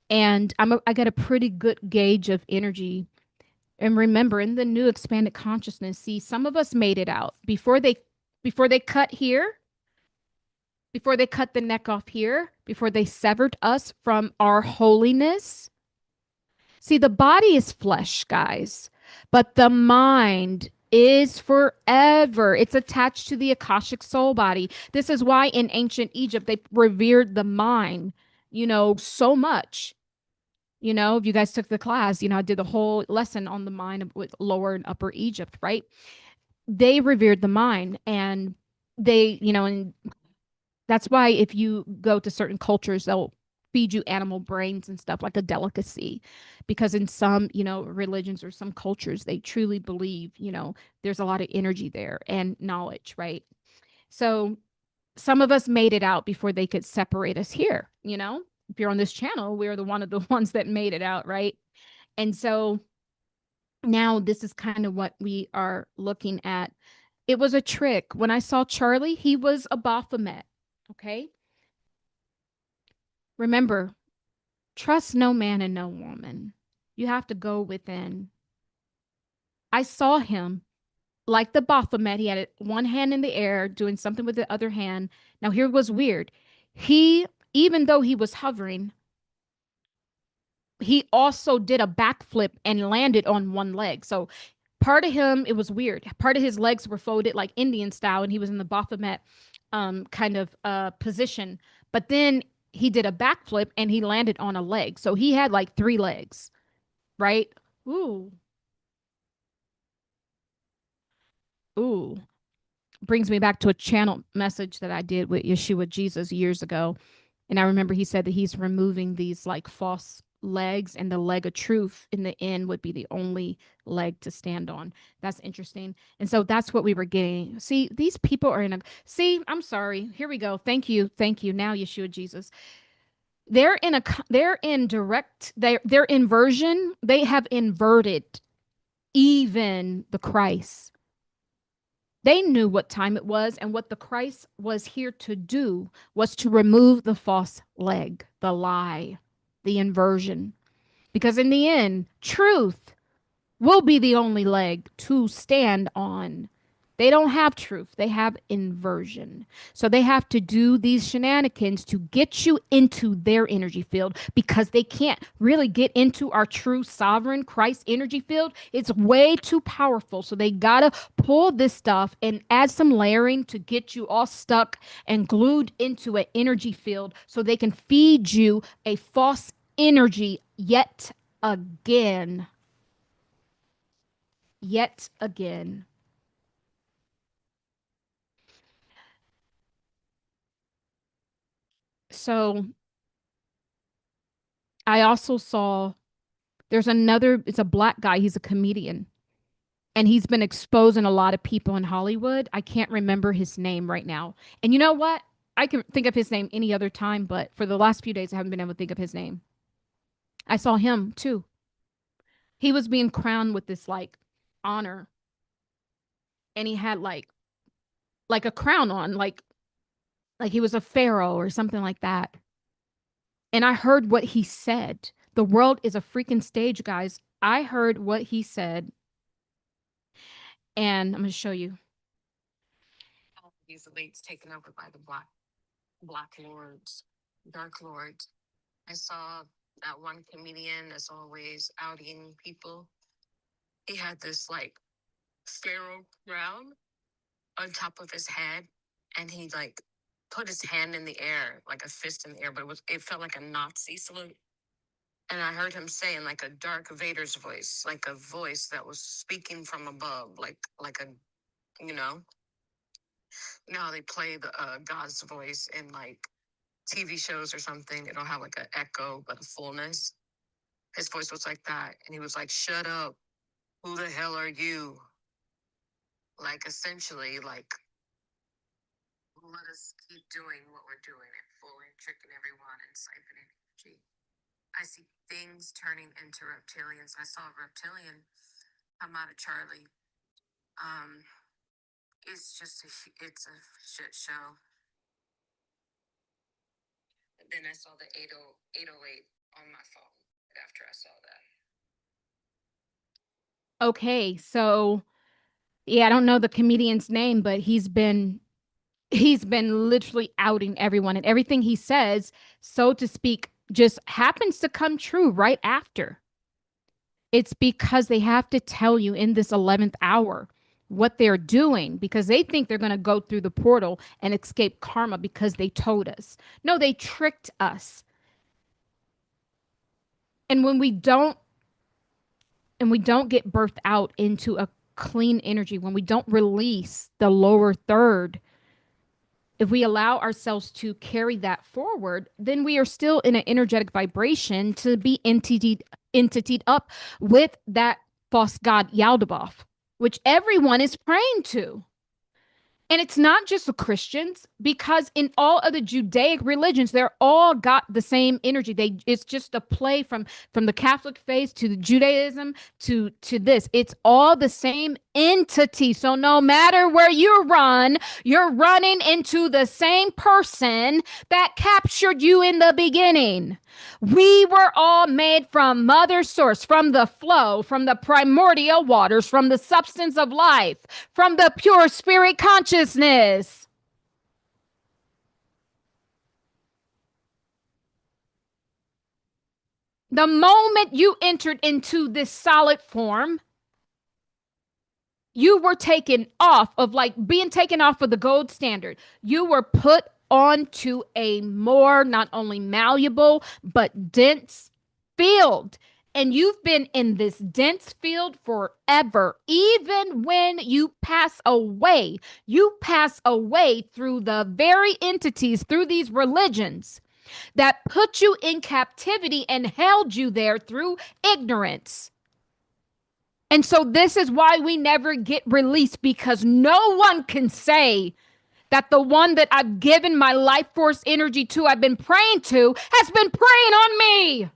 Speaker 1: And I got a pretty good gauge of energy. And remember, in the new expanded consciousness, see, some of us made it out before they cut here, before they cut the neck off here, before they severed us from our holiness. See, the body is flesh, guys, but the mind is forever. It's attached to the Akashic soul body. This is why in ancient Egypt they revered the mind, so much. If you guys took the class, I did the whole lesson on the mind with lower and upper Egypt, right? They revered the mind, and and that's why if you go to certain cultures, they'll feed you animal brains and stuff like a delicacy, because in some, religions or some cultures, they truly believe, there's a lot of energy there and knowledge, right? So some of us made it out before they could separate us here, if you're on this channel, we're the one of the ones that made it out, right? And so now this is kind of what we are looking at. It was a trick. When I saw Charlie, he was a Baphomet. Okay. Remember, trust no man and no woman. You have to go within. I saw him like the Baphomet. He had one hand in the air doing something with the other hand. Now, here was weird. Even though he was hovering, he also did a backflip and landed on one leg. So part of him, it was weird. Part of his legs were folded like Indian style, and he was in the Baphomet kind of position. But then he did a backflip and he landed on a leg. So he had like three legs, right? Ooh, ooh. Brings me back to a channel message that I did with Yeshua Jesus years ago. And I remember he said that he's removing these like false legs, and the leg of truth in the end would be the only leg to stand on. That's interesting. And so that's what we were getting. See, these people are I'm sorry. Here we go. Thank you. Thank you. Now, Yeshua Jesus. They're inversion. They have inverted even the Christ. They knew what time it was, and what the Christ was here to do was to remove the false leg, the lie, the inversion. Because in the end, truth will be the only leg to stand on. They don't have truth. They have inversion. So they have to do these shenanigans to get you into their energy field because they can't really get into our true sovereign Christ energy field. It's way too powerful. So they got to pull this stuff and add some layering to get you all stuck and glued into an energy field so they can feed you a false energy yet again. Yet again. So I also saw there's another, it's a black guy, he's a comedian, and he's been exposing a lot of people in Hollywood. I can't remember his name right now. And you know what? I can think of his name any other time, but for the last few days, I haven't been able to think of his name. I saw him too. He was being crowned with this like honor, and he had like a crown on, like he was a pharaoh or something like that. And I heard what he said. The world is a freaking stage, guys. I heard what he said, and I'm going to show you.
Speaker 2: These elites taken over by the black lords, dark lords. I saw that one comedian, as always, outing people. He had this like pharaoh crown on top of his head, and he like put his hand in the air, like a fist in the air, but it felt like a Nazi salute. And I heard him say in like a Dark Vader's voice, like a voice that was speaking from above, like a, you know, how they play the God's voice in like TV shows or something. It'll have like an echo, but a fullness. His voice was like that, and he was like, "Shut up! Who the hell are you?" Like essentially, like let us keep doing what we're doing and fooling, tricking everyone and siphoning energy. I see things turning into reptilians. I saw a reptilian come out of Charlie. Um, it's a shit show. But then I saw the 808 on my phone right after I saw that.
Speaker 1: Okay, so yeah, I don't know the comedian's name, but he's been literally outing everyone, and everything he says, so to speak, just happens to come true right after. It's because they have to tell you in this 11th hour what they're doing because they think they're going to go through the portal and escape karma because they told us. No, they tricked us. And when we don't get birthed out into a clean energy, when we don't release the lower third, if we allow ourselves to carry that forward, then we are still in an energetic vibration to be entitied up with that false god Yaldabaoth, which everyone is praying to. And it's not just the Christians, because in all of the Judaic religions, they're all got the same energy. It's just a play from the Catholic faith to the Judaism to this. It's all the same entity. So no matter where you run, you're running into the same person that captured you in the beginning. We were all made from mother source, from the flow, from the primordial waters, from the substance of life, from the pure spirit consciousness. The moment you entered into this solid form, you were taken off of like being taken off of the gold standard. You were put onto a more not only malleable but dense field. And you've been in this dense field forever. Even when you pass away through the very entities, through these religions that put you in captivity and held you there through ignorance. And so this is why we never get released, because no one can say that the one that I've given my life force energy to, I've been praying to, has been preying on me.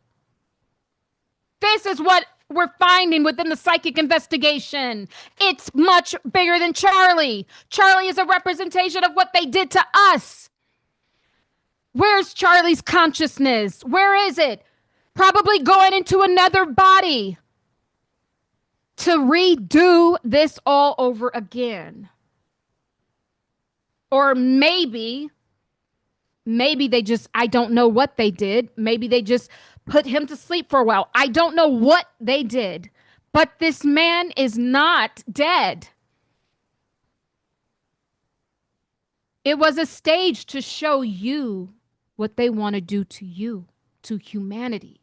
Speaker 1: This is what we're finding within the psychic investigation. It's much bigger than Charlie. Charlie is a representation of what they did to us. Where's Charlie's consciousness? Where is it? Probably going into another body to redo this all over again. Or maybe they just, I don't know what they did. Maybe they just put him to sleep for a while. I don't know what they did. But this man is not dead. It was a stage to show you what they want to do to you, to humanity.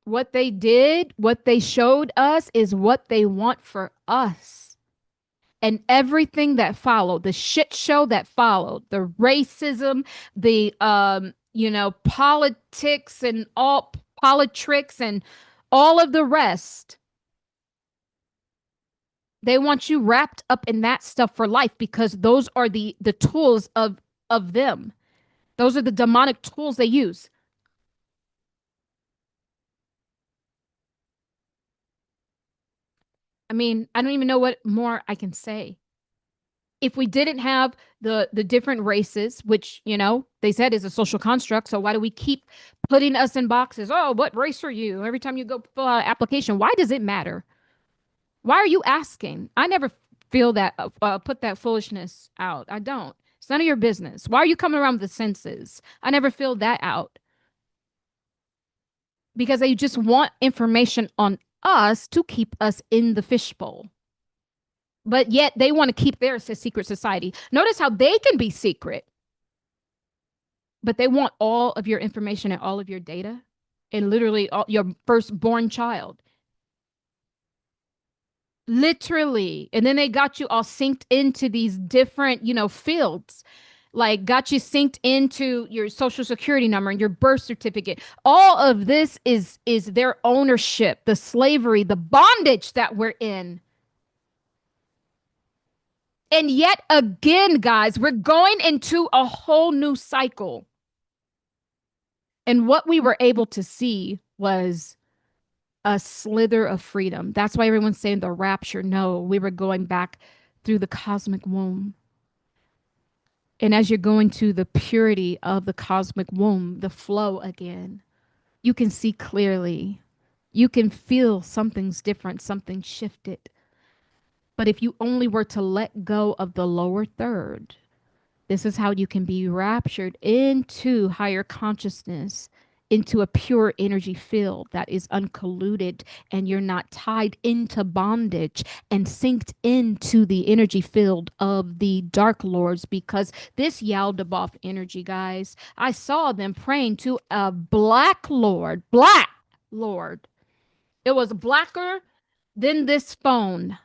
Speaker 1: What they did, what they showed us is what they want for us. And everything that followed, the shit show that followed, the racism, the politics and all politricks and all of the rest, they want you wrapped up in that stuff for life because those are the tools of them. Those are the demonic tools they use. I mean, I don't even know what more I can say. If we didn't have the different races, which they said is a social construct, so why do we keep putting us in boxes? Oh, what race are you? Every time you go fill out an application, why does it matter? Why are you asking? I never feel that put that foolishness out. I don't. It's none of your business. Why are you coming around with the senses? I never feel that out because they just want information on us to keep us in the fishbowl. But yet they want to keep theirs a secret society. Notice how they can be secret, but they want all of your information and all of your data and literally all, your firstborn child. Literally. And then they got you all synced into these different, fields. Like got you synced into your social security number and your birth certificate. All of this is their ownership, the slavery, the bondage that we're in. And yet again, guys, we're going into a whole new cycle. And what we were able to see was a slither of freedom. That's why everyone's saying the rapture. No, we were going back through the cosmic womb. And as you're going to the purity of the cosmic womb, the flow again, you can see clearly. You can feel something's different, something shifted. But if you only were to let go of the lower third, this is how you can be raptured into higher consciousness, into a pure energy field that is uncolluted, and you're not tied into bondage and synced into the energy field of the dark lords. Because this Yaldabaoth energy, guys, I saw them praying to a black lord. Black lord. It was blacker than this phone.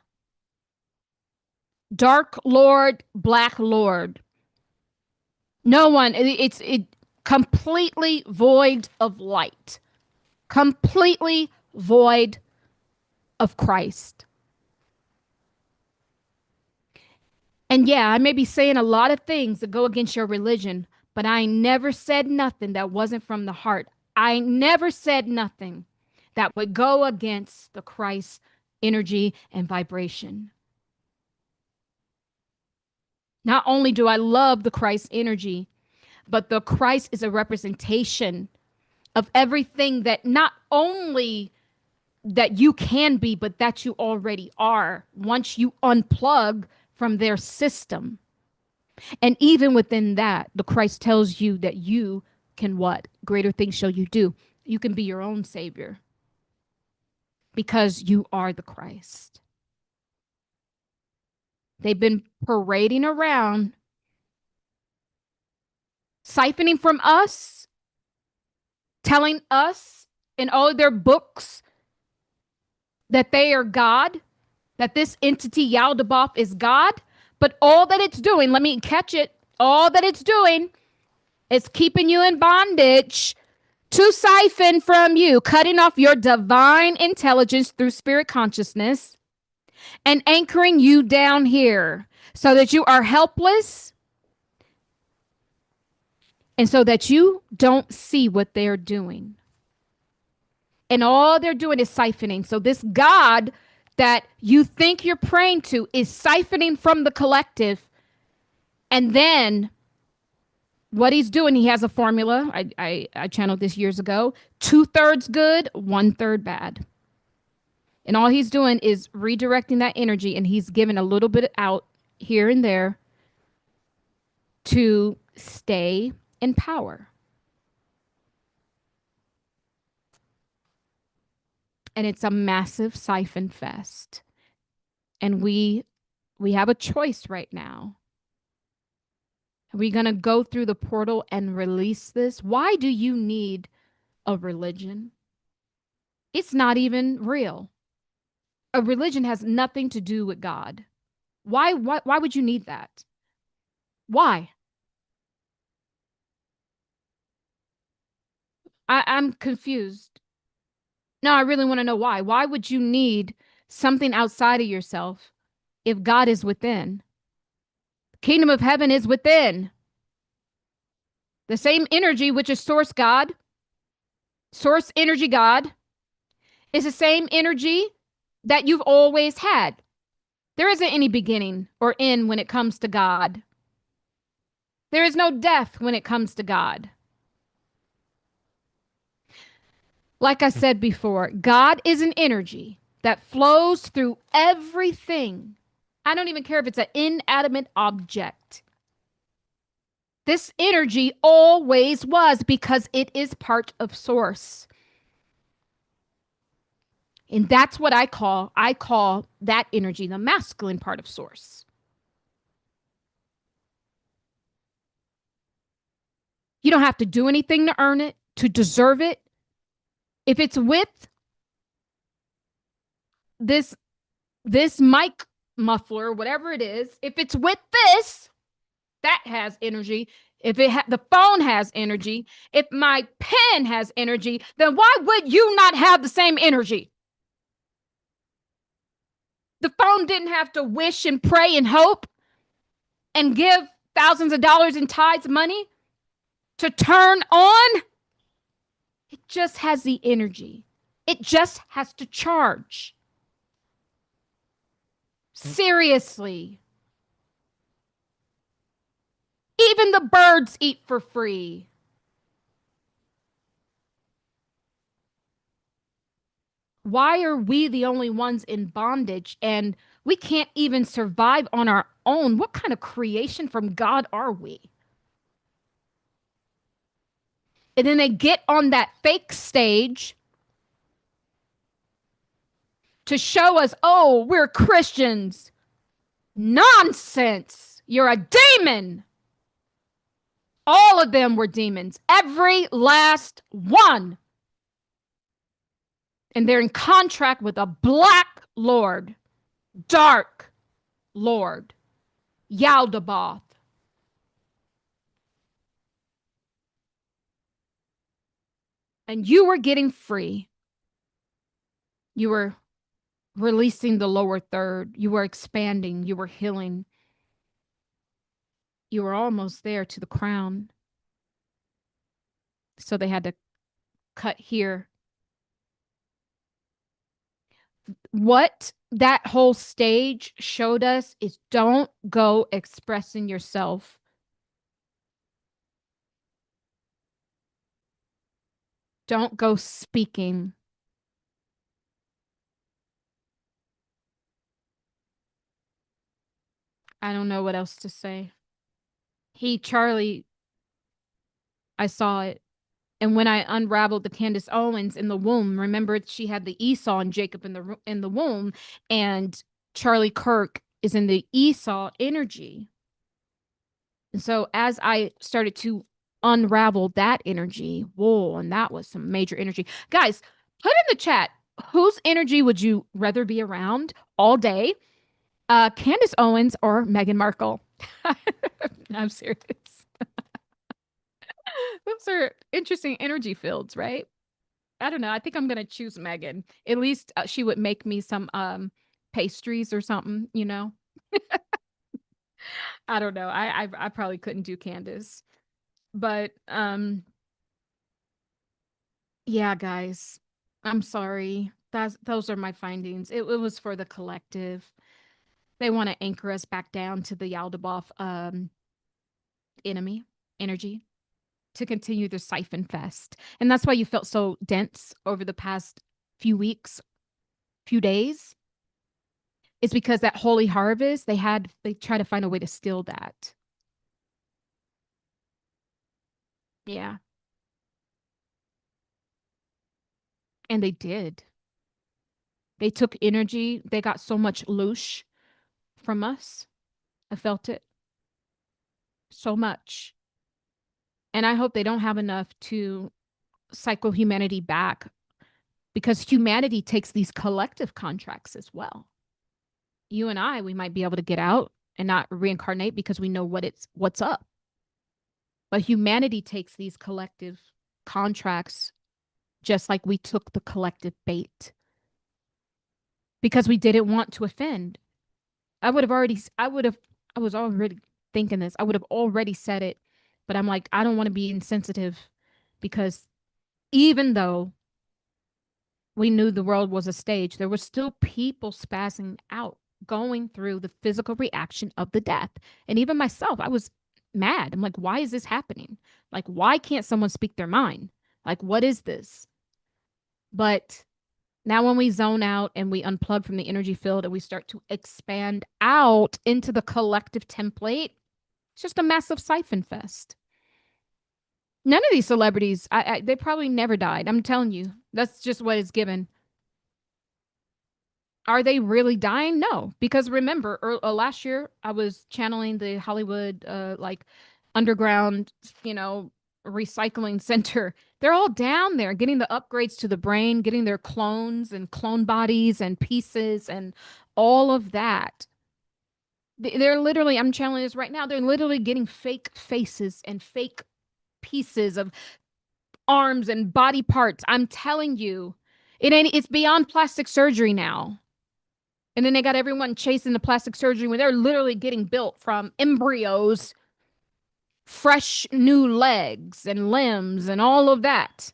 Speaker 1: Dark lord, black lord. No one, it completely void of light, completely void of Christ. And yeah, I may be saying a lot of things that go against your religion, but I never said nothing that wasn't from the heart. I never said nothing that would go against the Christ energy and vibration. Not only do I love the Christ energy, but the Christ is a representation of everything that not only that you can be, but that you already are once you unplug from their system. And even within that, the Christ tells you that you can what? Greater things shall you do. You can be your own savior because you are the Christ. They've been parading around, siphoning from us, telling us in all of their books that they are God, that this entity Yaldabaoth is God. But all that it's doing, let me catch it, all that it's doing is keeping you in bondage to siphon from you, cutting off your divine intelligence through spirit consciousness and anchoring you down here so that you are helpless and so that you don't see what they're doing. And all they're doing is siphoning. So this God that you think you're praying to is siphoning from the collective. And then what he's doing, he has a formula. I channeled this years ago. 2/3 good, 1/3 bad. And all he's doing is redirecting that energy, and he's giving a little bit out here and there to stay in power. And it's a massive siphon fest. And we have a choice right now. Are we going to go through the portal and release this? Why do you need a religion? It's not even real. A religion has nothing to do with God. Why would you need that? Why? I'm confused. No, I really want to know why. Why would you need something outside of yourself if God is within? The kingdom of heaven is within. The same energy, which is source God, source energy God, is the same energy that you've always had. There isn't any beginning or end when it comes to God. There is no death when it comes to God. Like I said before, God is an energy that flows through everything. I don't even care if it's an inanimate object. This energy always was because it is part of source. And that's what I call that energy the masculine part of source. You don't have to do anything to earn it, to deserve it. If it's with this mic muffler, whatever it is, if it's with this, that has energy. If the phone has energy, if my pen has energy, then why would you not have the same energy? The phone didn't have to wish and pray and hope and give thousands of dollars in tithes money to turn on. It just has the energy. It just has to charge. Seriously. Even the birds eat for free. Why are we the only ones in bondage and we can't even survive on our own? What kind of creation from God are we? And then they get on that fake stage to show us, oh, we're Christians. Nonsense. You're a demon. All of them were demons. Every last one. And they're in contract with a black lord, dark lord, Yaldabaoth. And you were getting free. You were releasing the lower third. You were expanding. You were healing. You were almost there to the crown. So they had to cut here. What that whole stage showed us is don't go expressing yourself. Don't go speaking. I don't know what else to say. Charlie, I saw it. And when I unraveled the Candace Owens in the womb, remember she had the Esau and Jacob in the womb, and Charlie Kirk is in the Esau energy. And so as I started to unravel that energy, whoa, and that was some major energy. Guys, put in the chat, whose energy would you rather be around all day? Candace Owens or Meghan Markle? I'm serious. Those are interesting energy fields, right? I don't know. I think I'm gonna choose Megan. At least she would make me some pastries or something, you know. I don't know. I probably couldn't do Candace. But yeah, guys. I'm sorry. Those are my findings. It was for the collective. They want to anchor us back down to the Yaldabaoth enemy energy to continue the siphon fest. And that's why you felt so dense over the past few weeks, few days is because that holy harvest, they try to find a way to steal that. Yeah. And they did. They took energy. They got so much loosh from us. I felt it so much. And I hope they don't have enough to cycle humanity back because humanity takes these collective contracts as well. You and I, we might be able to get out and not reincarnate because we know what's up. But humanity takes these collective contracts just like we took the collective bait because we didn't want to offend. I would have already, I would have, I was already thinking this. I would have already said it, but I'm like, I don't want to be insensitive because even though we knew the world was a stage, there were still people spazzing out, going through the physical reaction of the death. And even myself, I was mad. I'm like, why is this happening? Like, why can't someone speak their mind? Like, what is this? But now, when we zone out and we unplug from the energy field and we start to expand out into the collective template, it's just a massive siphon fest. None of these celebrities, they probably never died. I'm telling you, that's just what is given. Are they really dying? No, because remember, last year I was channeling the Hollywood, like underground, you know, recycling center. They're all down there getting the upgrades to the brain, getting their clones and clone bodies and pieces and all of that. They're literally, I'm channeling this right now. They're literally getting fake faces and fake pieces of arms and body parts. I'm telling you, it's beyond plastic surgery now. And then they got everyone chasing the plastic surgery when they're literally getting built from embryos, fresh new legs and limbs and all of that.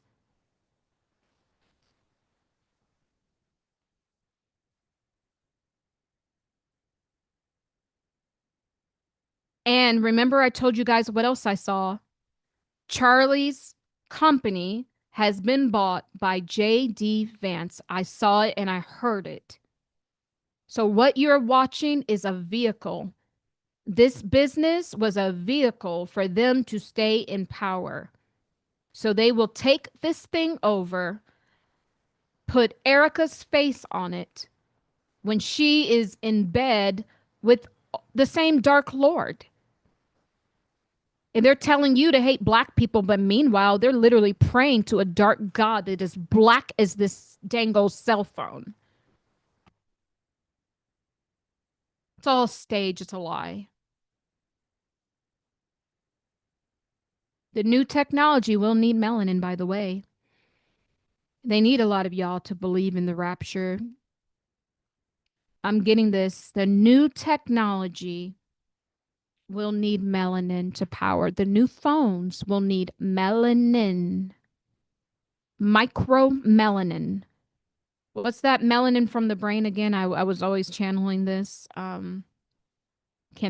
Speaker 1: And remember, I told you guys what else I saw? Charlie's company has been bought by J.D. Vance. I saw it and I heard it. So, what you're watching is a vehicle. This business was a vehicle for them to stay in power. So, they will take this thing over, put Erica's face on it when she is in bed with the same Dark Lord. And they're telling you to hate black people, but meanwhile, they're literally praying to a dark god that is black as this dango cell phone. It's all stage, it's a lie. The new technology will need melanin, by the way. They need a lot of y'all to believe in the rapture. I'm getting this. The new technology will need melanin to power. The new phones will need melanin, micromelanin. What's that melanin from the brain again? I was always channeling this. Can't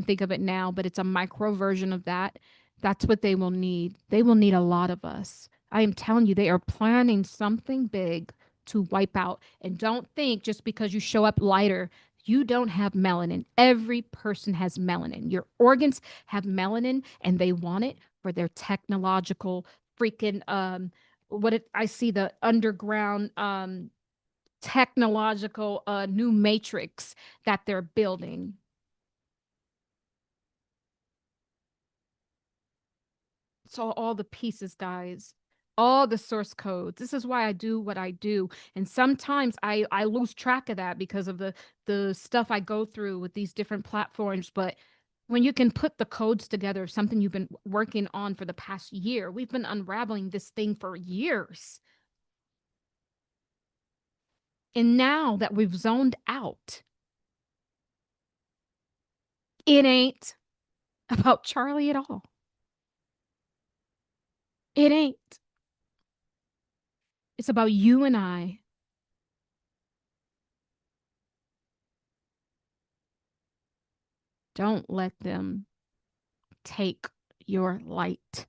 Speaker 1: think of it now, but it's a micro version of that. That's what they will need. They will need a lot of us. I am telling you, they are planning something big to wipe out. And don't think just because you show up lighter, you don't have melanin. Every person has melanin. Your organs have melanin and they want it for their technological freaking I see the underground technological new matrix that they're building. So all the pieces, guys, all the source codes. This is why I do what I do. And sometimes I lose track of that because of the stuff I go through with these different platforms. But when you can put the codes together, something you've been working on for the past year, we've been unraveling this thing for years. And now that we've zoned out, it ain't about Charlie at all. It ain't. It's about you and I. Don't let them take your light.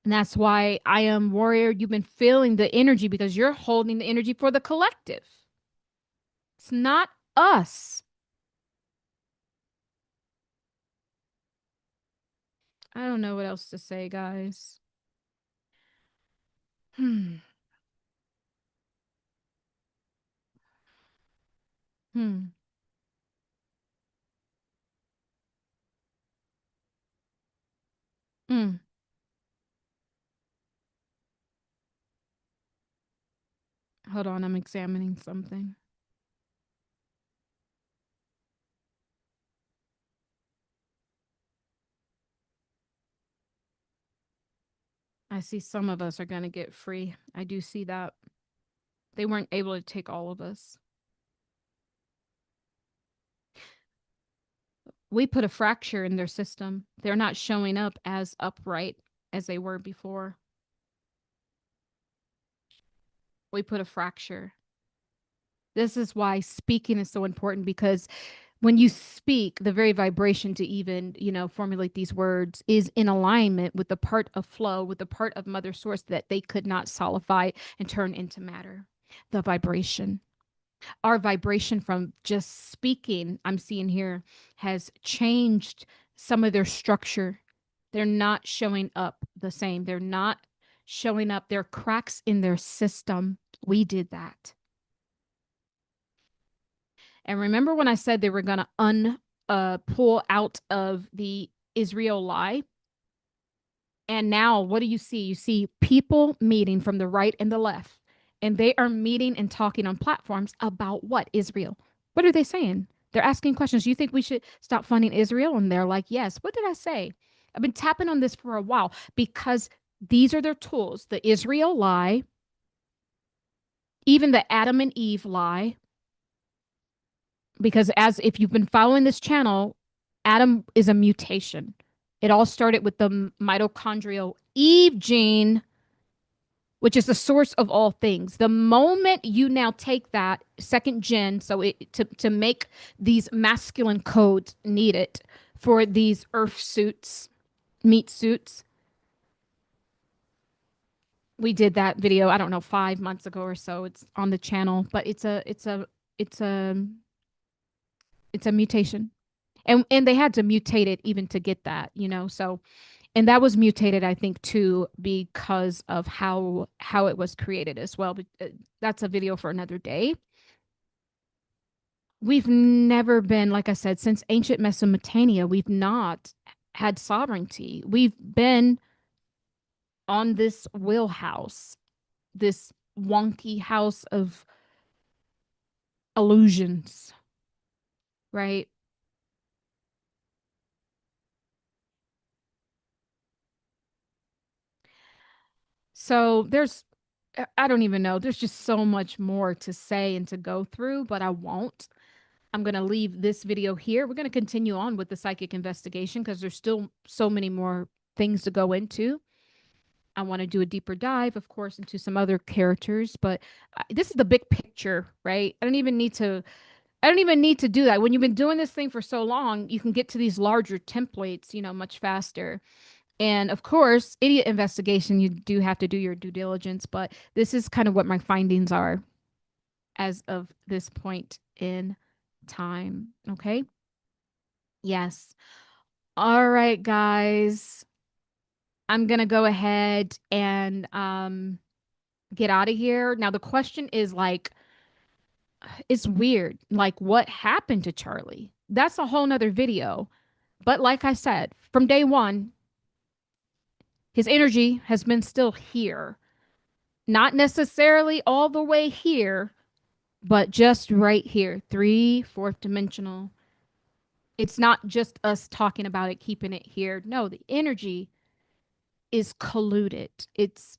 Speaker 1: And that's why I am warrior. You've been feeling the energy because you're holding the energy for the collective. It's not us. I don't know what else to say, guys. Hmm. Hmm. Hmm. Hold on, I'm examining something. I see some of us are going to get free. I do see that. They weren't able to take all of us. We put a fracture in their system. They're not showing up as upright as they were before. We put a fracture. This is why speaking is so important, because when you speak, the very vibration to even, formulate these words is in alignment with the part of flow, with the part of Mother Source that they could not solidify and turn into matter. The vibration. Our vibration from just speaking, I'm seeing here, has changed some of their structure. They're not showing up the same. They're not showing up. There are cracks in their system. We did that. And remember when I said they were going to pull out of the Israel lie? And now what do you see? You see people meeting from the right and the left. And they are meeting and talking on platforms about what? Israel. What are they saying? They're asking questions. You think we should stop funding Israel? And they're like, yes. What did I say? I've been tapping on this for a while because these are their tools. The Israel lie, even the Adam and Eve lie, because as if you've been following this channel, Adam is a mutation. It all started with the mitochondrial Eve gene, which is the source of all things. The moment you now take that second gen, so to make these masculine codes needed for these earth suits, meat suits, we did that video, I don't know, 5 months ago or so. It's on the channel, but it's a it's a mutation. And they had to mutate it even to get that, so, and that was mutated, I think, too, because of how it was created as well. But that's a video for another day. We've never been, like I said, since ancient Mesopotamia, we've not had sovereignty. We've been on this wheelhouse, this wonky house of illusions, right? So I don't even know. There's just so much more to say and to go through, but I won't. I'm going to leave this video here. We're going to continue on with the psychic investigation because there's still so many more things to go into. I want to do a deeper dive, of course, into some other characters, but this is the big picture, right? I don't even need to do that. When you've been doing this thing for so long, you can get to these larger templates, much faster. And of course, idiot investigation, you do have to do your due diligence, but this is kind of what my findings are as of this point in time. Okay. Yes. All right, guys. I'm going to go ahead and get out of here. Now, the question is like, it's weird. Like, what happened to Charlie? That's a whole nother video. But like I said, from day one, his energy has been still here. Not necessarily all the way here, but just right here. Three, fourth dimensional. It's not just us talking about it, keeping it here. No, the energy is colluded. It's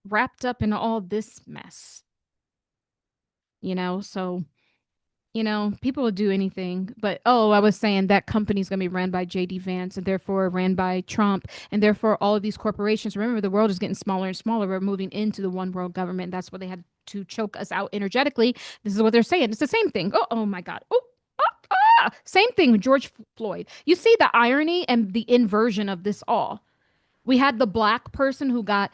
Speaker 1: wrapped up in all this mess, So, people will do anything. But, oh, I was saying that company's going to be ran by JD Vance and therefore ran by Trump. And therefore, all of these corporations, remember, the world is getting smaller and smaller. We're moving into the one world government. That's why they had to choke us out energetically. This is what they're saying. It's the same thing. Oh my God. Oh, same thing with George Floyd. You see the irony and the inversion of this all. We had the black person who got,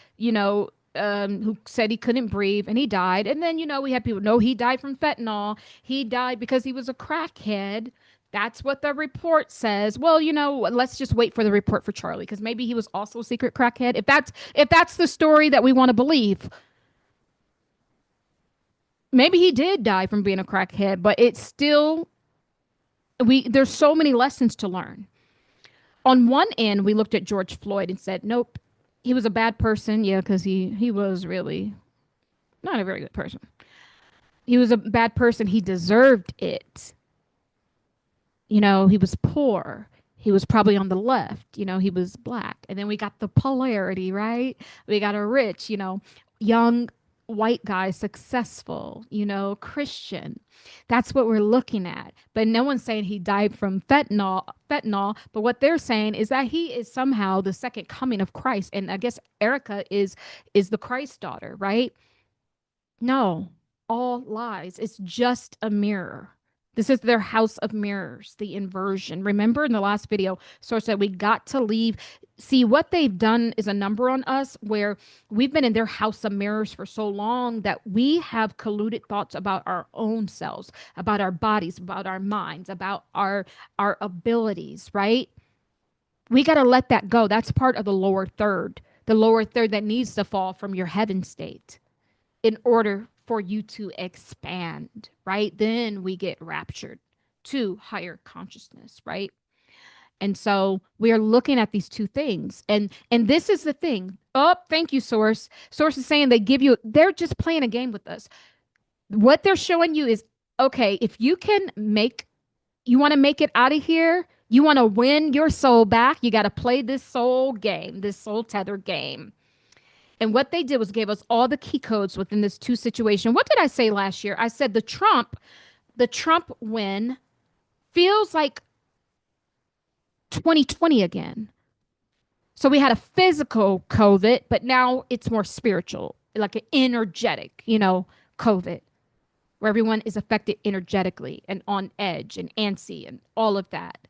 Speaker 1: who said he couldn't breathe and he died. And then, we had people, no, he died from fentanyl. He died because he was a crackhead. That's what the report says. Well, let's just wait for the report for Charlie because maybe he was also a secret crackhead. If that's the story that we want to believe, maybe he did die from being a crackhead, but it's still there's so many lessons to learn. On one end, we looked at George Floyd and said, nope, he was a bad person. Yeah, because he was really not a very good person. He was a bad person. He deserved it. He was poor. He was probably on the left. He was black. And then we got the polarity, right? We got a rich, young white guy, successful, Christian. That's what we're looking at. But no one's saying he died from fentanyl. But what they're saying is that he is somehow the second coming of Christ. And I guess Erica is the Christ daughter, right? No, all lies. It's just a mirror. This is their house of mirrors, the inversion. Remember in the last video, Source said we got to leave. See, what they've done is a number on us where we've been in their house of mirrors for so long that we have colluded thoughts about our own selves, about our bodies, about our minds, about our abilities, right? We got to let that go. That's part of the lower third that needs to fall from your heaven state in order for you to expand, right? Then we get raptured to higher consciousness, right? And so we are looking at these two things. And this is the thing. Oh, thank you, Source. Source is saying they're just playing a game with us. What they're showing you is, okay, if you want to make it out of here, you want to win your soul back, you got to play this soul game, this soul tether game. And what they did was gave us all the key codes within this two situation. What did I say last year? I said the Trump win feels like 2020 again. So we had a physical COVID, but now it's more spiritual, like an energetic, COVID, where everyone is affected energetically and on edge and antsy and all of that.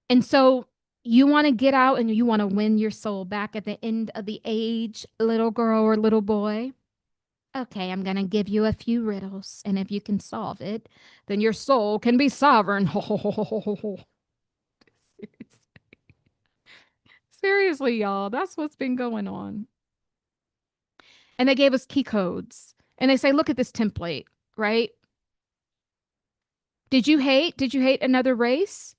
Speaker 1: And so you want to get out and you want to win your soul back at the end of the age, little girl or little boy. Okay, I'm going to give you a few riddles. And if you can solve it, then your soul can be sovereign. Seriously, y'all, that's what's been going on. And they gave us key codes. And they say, look at this template, right? Did you hate another race?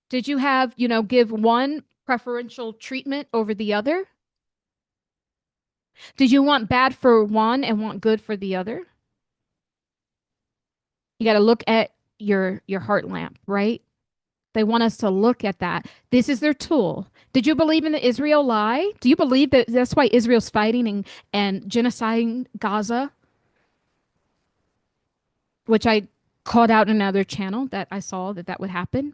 Speaker 1: Did you have, give one preferential treatment over the other? Did you want bad for one and want good for the other? You got to look at your heart lamp, right? They want us to look at that. This is their tool. Did you believe in the Israel lie? Do you believe that that's why Israel's fighting and genociding Gaza? Which I called out in another channel that I saw that would happen.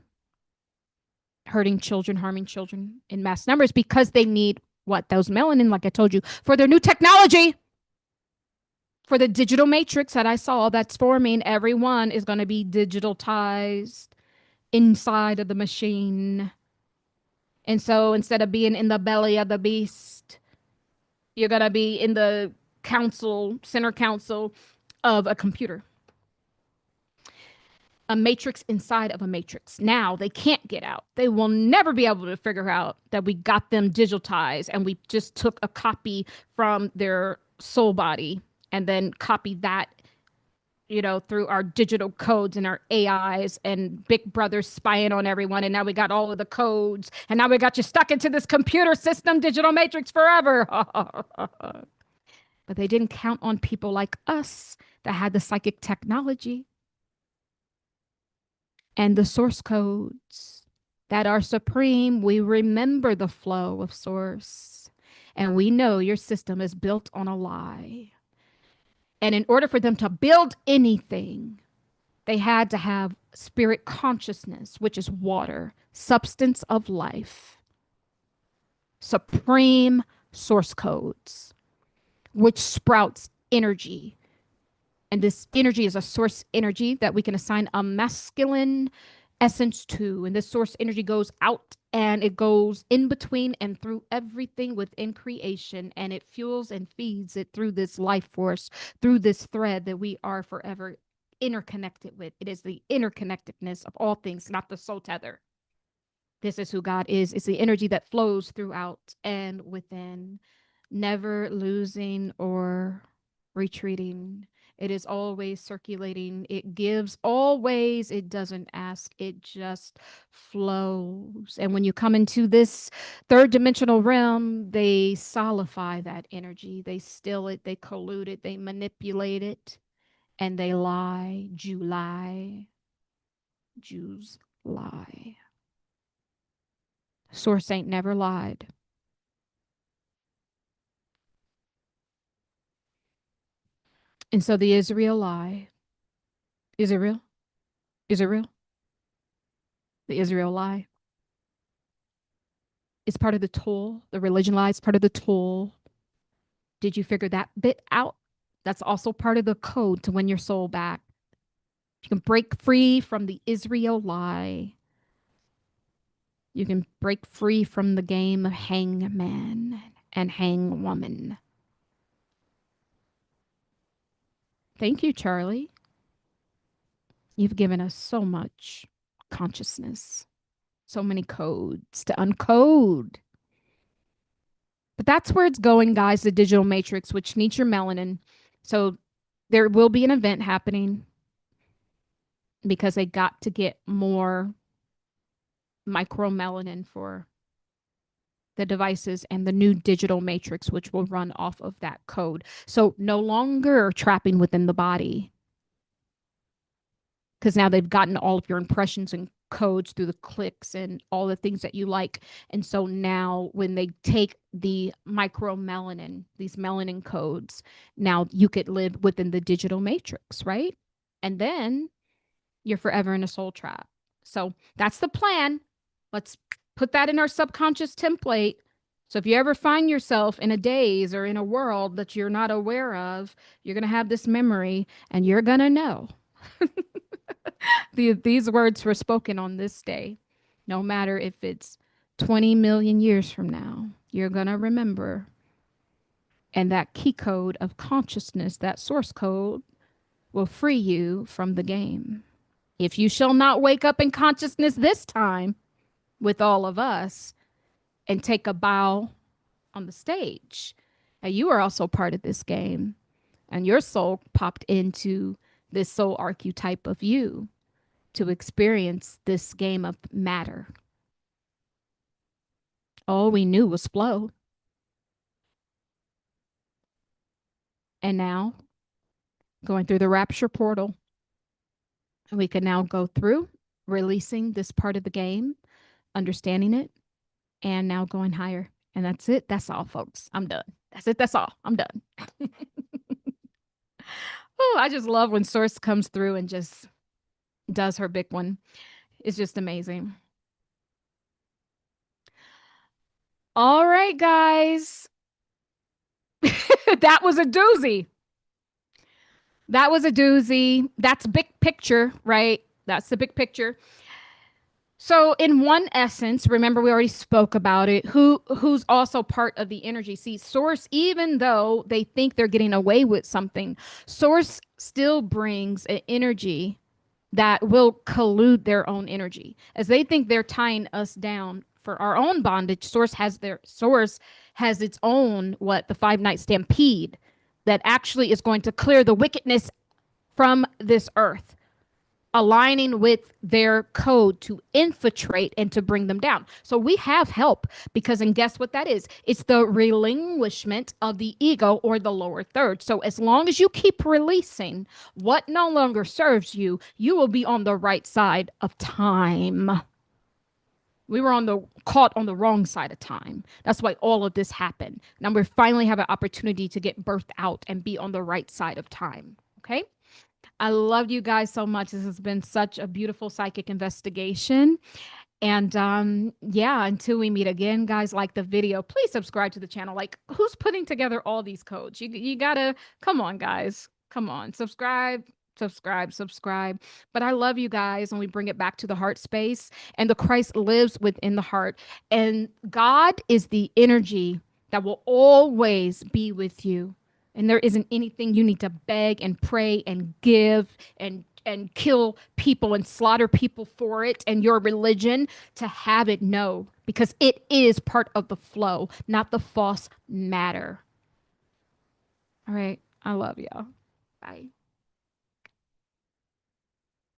Speaker 1: Hurting children, harming children in mass numbers because they need what? Those melanin, like I told you, for their new technology. For the digital matrix that I saw that's forming, everyone is going to be digitalized inside of the machine. And so instead of being in the belly of the beast, you're going to be in the center council of a computer. A matrix inside of a matrix. Now they can't get out. They will never be able to figure out that we got them digitized and we just took a copy from their soul body and then copied that, through our digital codes and our AIs and Big Brother spying on everyone. And now we got all of the codes. And now we got you stuck into this computer system, digital matrix forever. But they didn't count on people like us that had the psychic technology and the source codes that are supreme. We remember the flow of source. And we know your system is built on a lie. And in order for them to build anything, they had to have spirit consciousness, which is water, substance of life, supreme source codes, which sprouts energy. And this energy is a source energy that we can assign a masculine essence too. And this source energy goes out and it goes in between and through everything within creation. And it fuels and feeds it through this life force, through this thread that we are forever interconnected with. It is the interconnectedness of all things, not the soul tether. This is who God is. It's the energy that flows throughout and within, never losing or retreating. It is always circulating. It gives always. It doesn't ask. It just flows. And when you come into this third dimensional realm, they solidify that energy. They still it. They collude it. They manipulate it. And they lie. July. Jews lie. Source ain't never lied. And so the Israel lie. Is it real? Is it real? The Israel lie. It's part of the toll. The religion lie is part of the toll. Did you figure that bit out? That's also part of the code to win your soul back. You can break free from the Israel lie. You can break free from the game of hangman and hangwoman. Thank you, Charlie. You've given us so much consciousness, so many codes to uncode. But that's where it's going, guys, the digital matrix, which needs your melanin. So there will be an event happening because they got to get more micromelanin for the devices and the new digital matrix, which will run off of that code. So no longer trapping within the body, because now they've gotten all of your impressions and codes through the clicks and all the things that you like. And so now when they take the micromelanin, these melanin codes, now you could live within the digital matrix, right? And then you're forever in a soul trap. So that's the plan. Let's put that in our subconscious template. So if you ever find yourself in a daze or in a world that you're not aware of, you're going to have this memory and you're going to know. These words were spoken on this day. No matter if it's 20 million years from now, you're going to remember. And that key code of consciousness, that source code, will free you from the game. If you shall not wake up in consciousness this time with all of us and take a bow on the stage, and you are also part of this game, and your soul popped into this soul archetype of you to experience this game of matter. All we knew was flow. And now, going through the rapture portal, we can now go through releasing this part of the game, understanding it, and now going higher. And that's it. That's all, folks. I'm done. That's it. That's all. I'm done. Oh, I just love when Source comes through and just does her big one. It's just amazing. All right, guys. That was a doozy. That was a doozy. That's big picture, right? That's the big picture. So in one essence, remember we already spoke about it, who's also part of the energy. See, source, even though they think they're getting away with something, source still brings an energy that will collude their own energy. As they think they're tying us down for our own bondage, source has its own the 5-night stampede that actually is going to clear the wickedness from this earth, aligning with their code to infiltrate and to bring them down. So we have help because, and guess what that is? It's the relinquishment of the ego or the lower third. So as long as you keep releasing what no longer serves you, you will be on the right side of time. We were caught on the wrong side of time. That's why all of this happened. Now we finally have an opportunity to get birthed out and be on the right side of time. Okay. I love you guys so much. This has been such a beautiful psychic investigation. And yeah, until we meet again, guys, like the video, please subscribe to the channel. Like, who's putting together all these codes? You gotta, come on, guys. Come on, subscribe, Subscribe, subscribe. But I love you guys, and we bring it back to the heart space, and the Christ lives within the heart. And God is the energy that will always be with you. And there isn't anything you need to beg and pray and give and kill people and slaughter people for it and your religion to have it. No, because it is part of the flow, not the false matter. All right. I love y'all. Bye.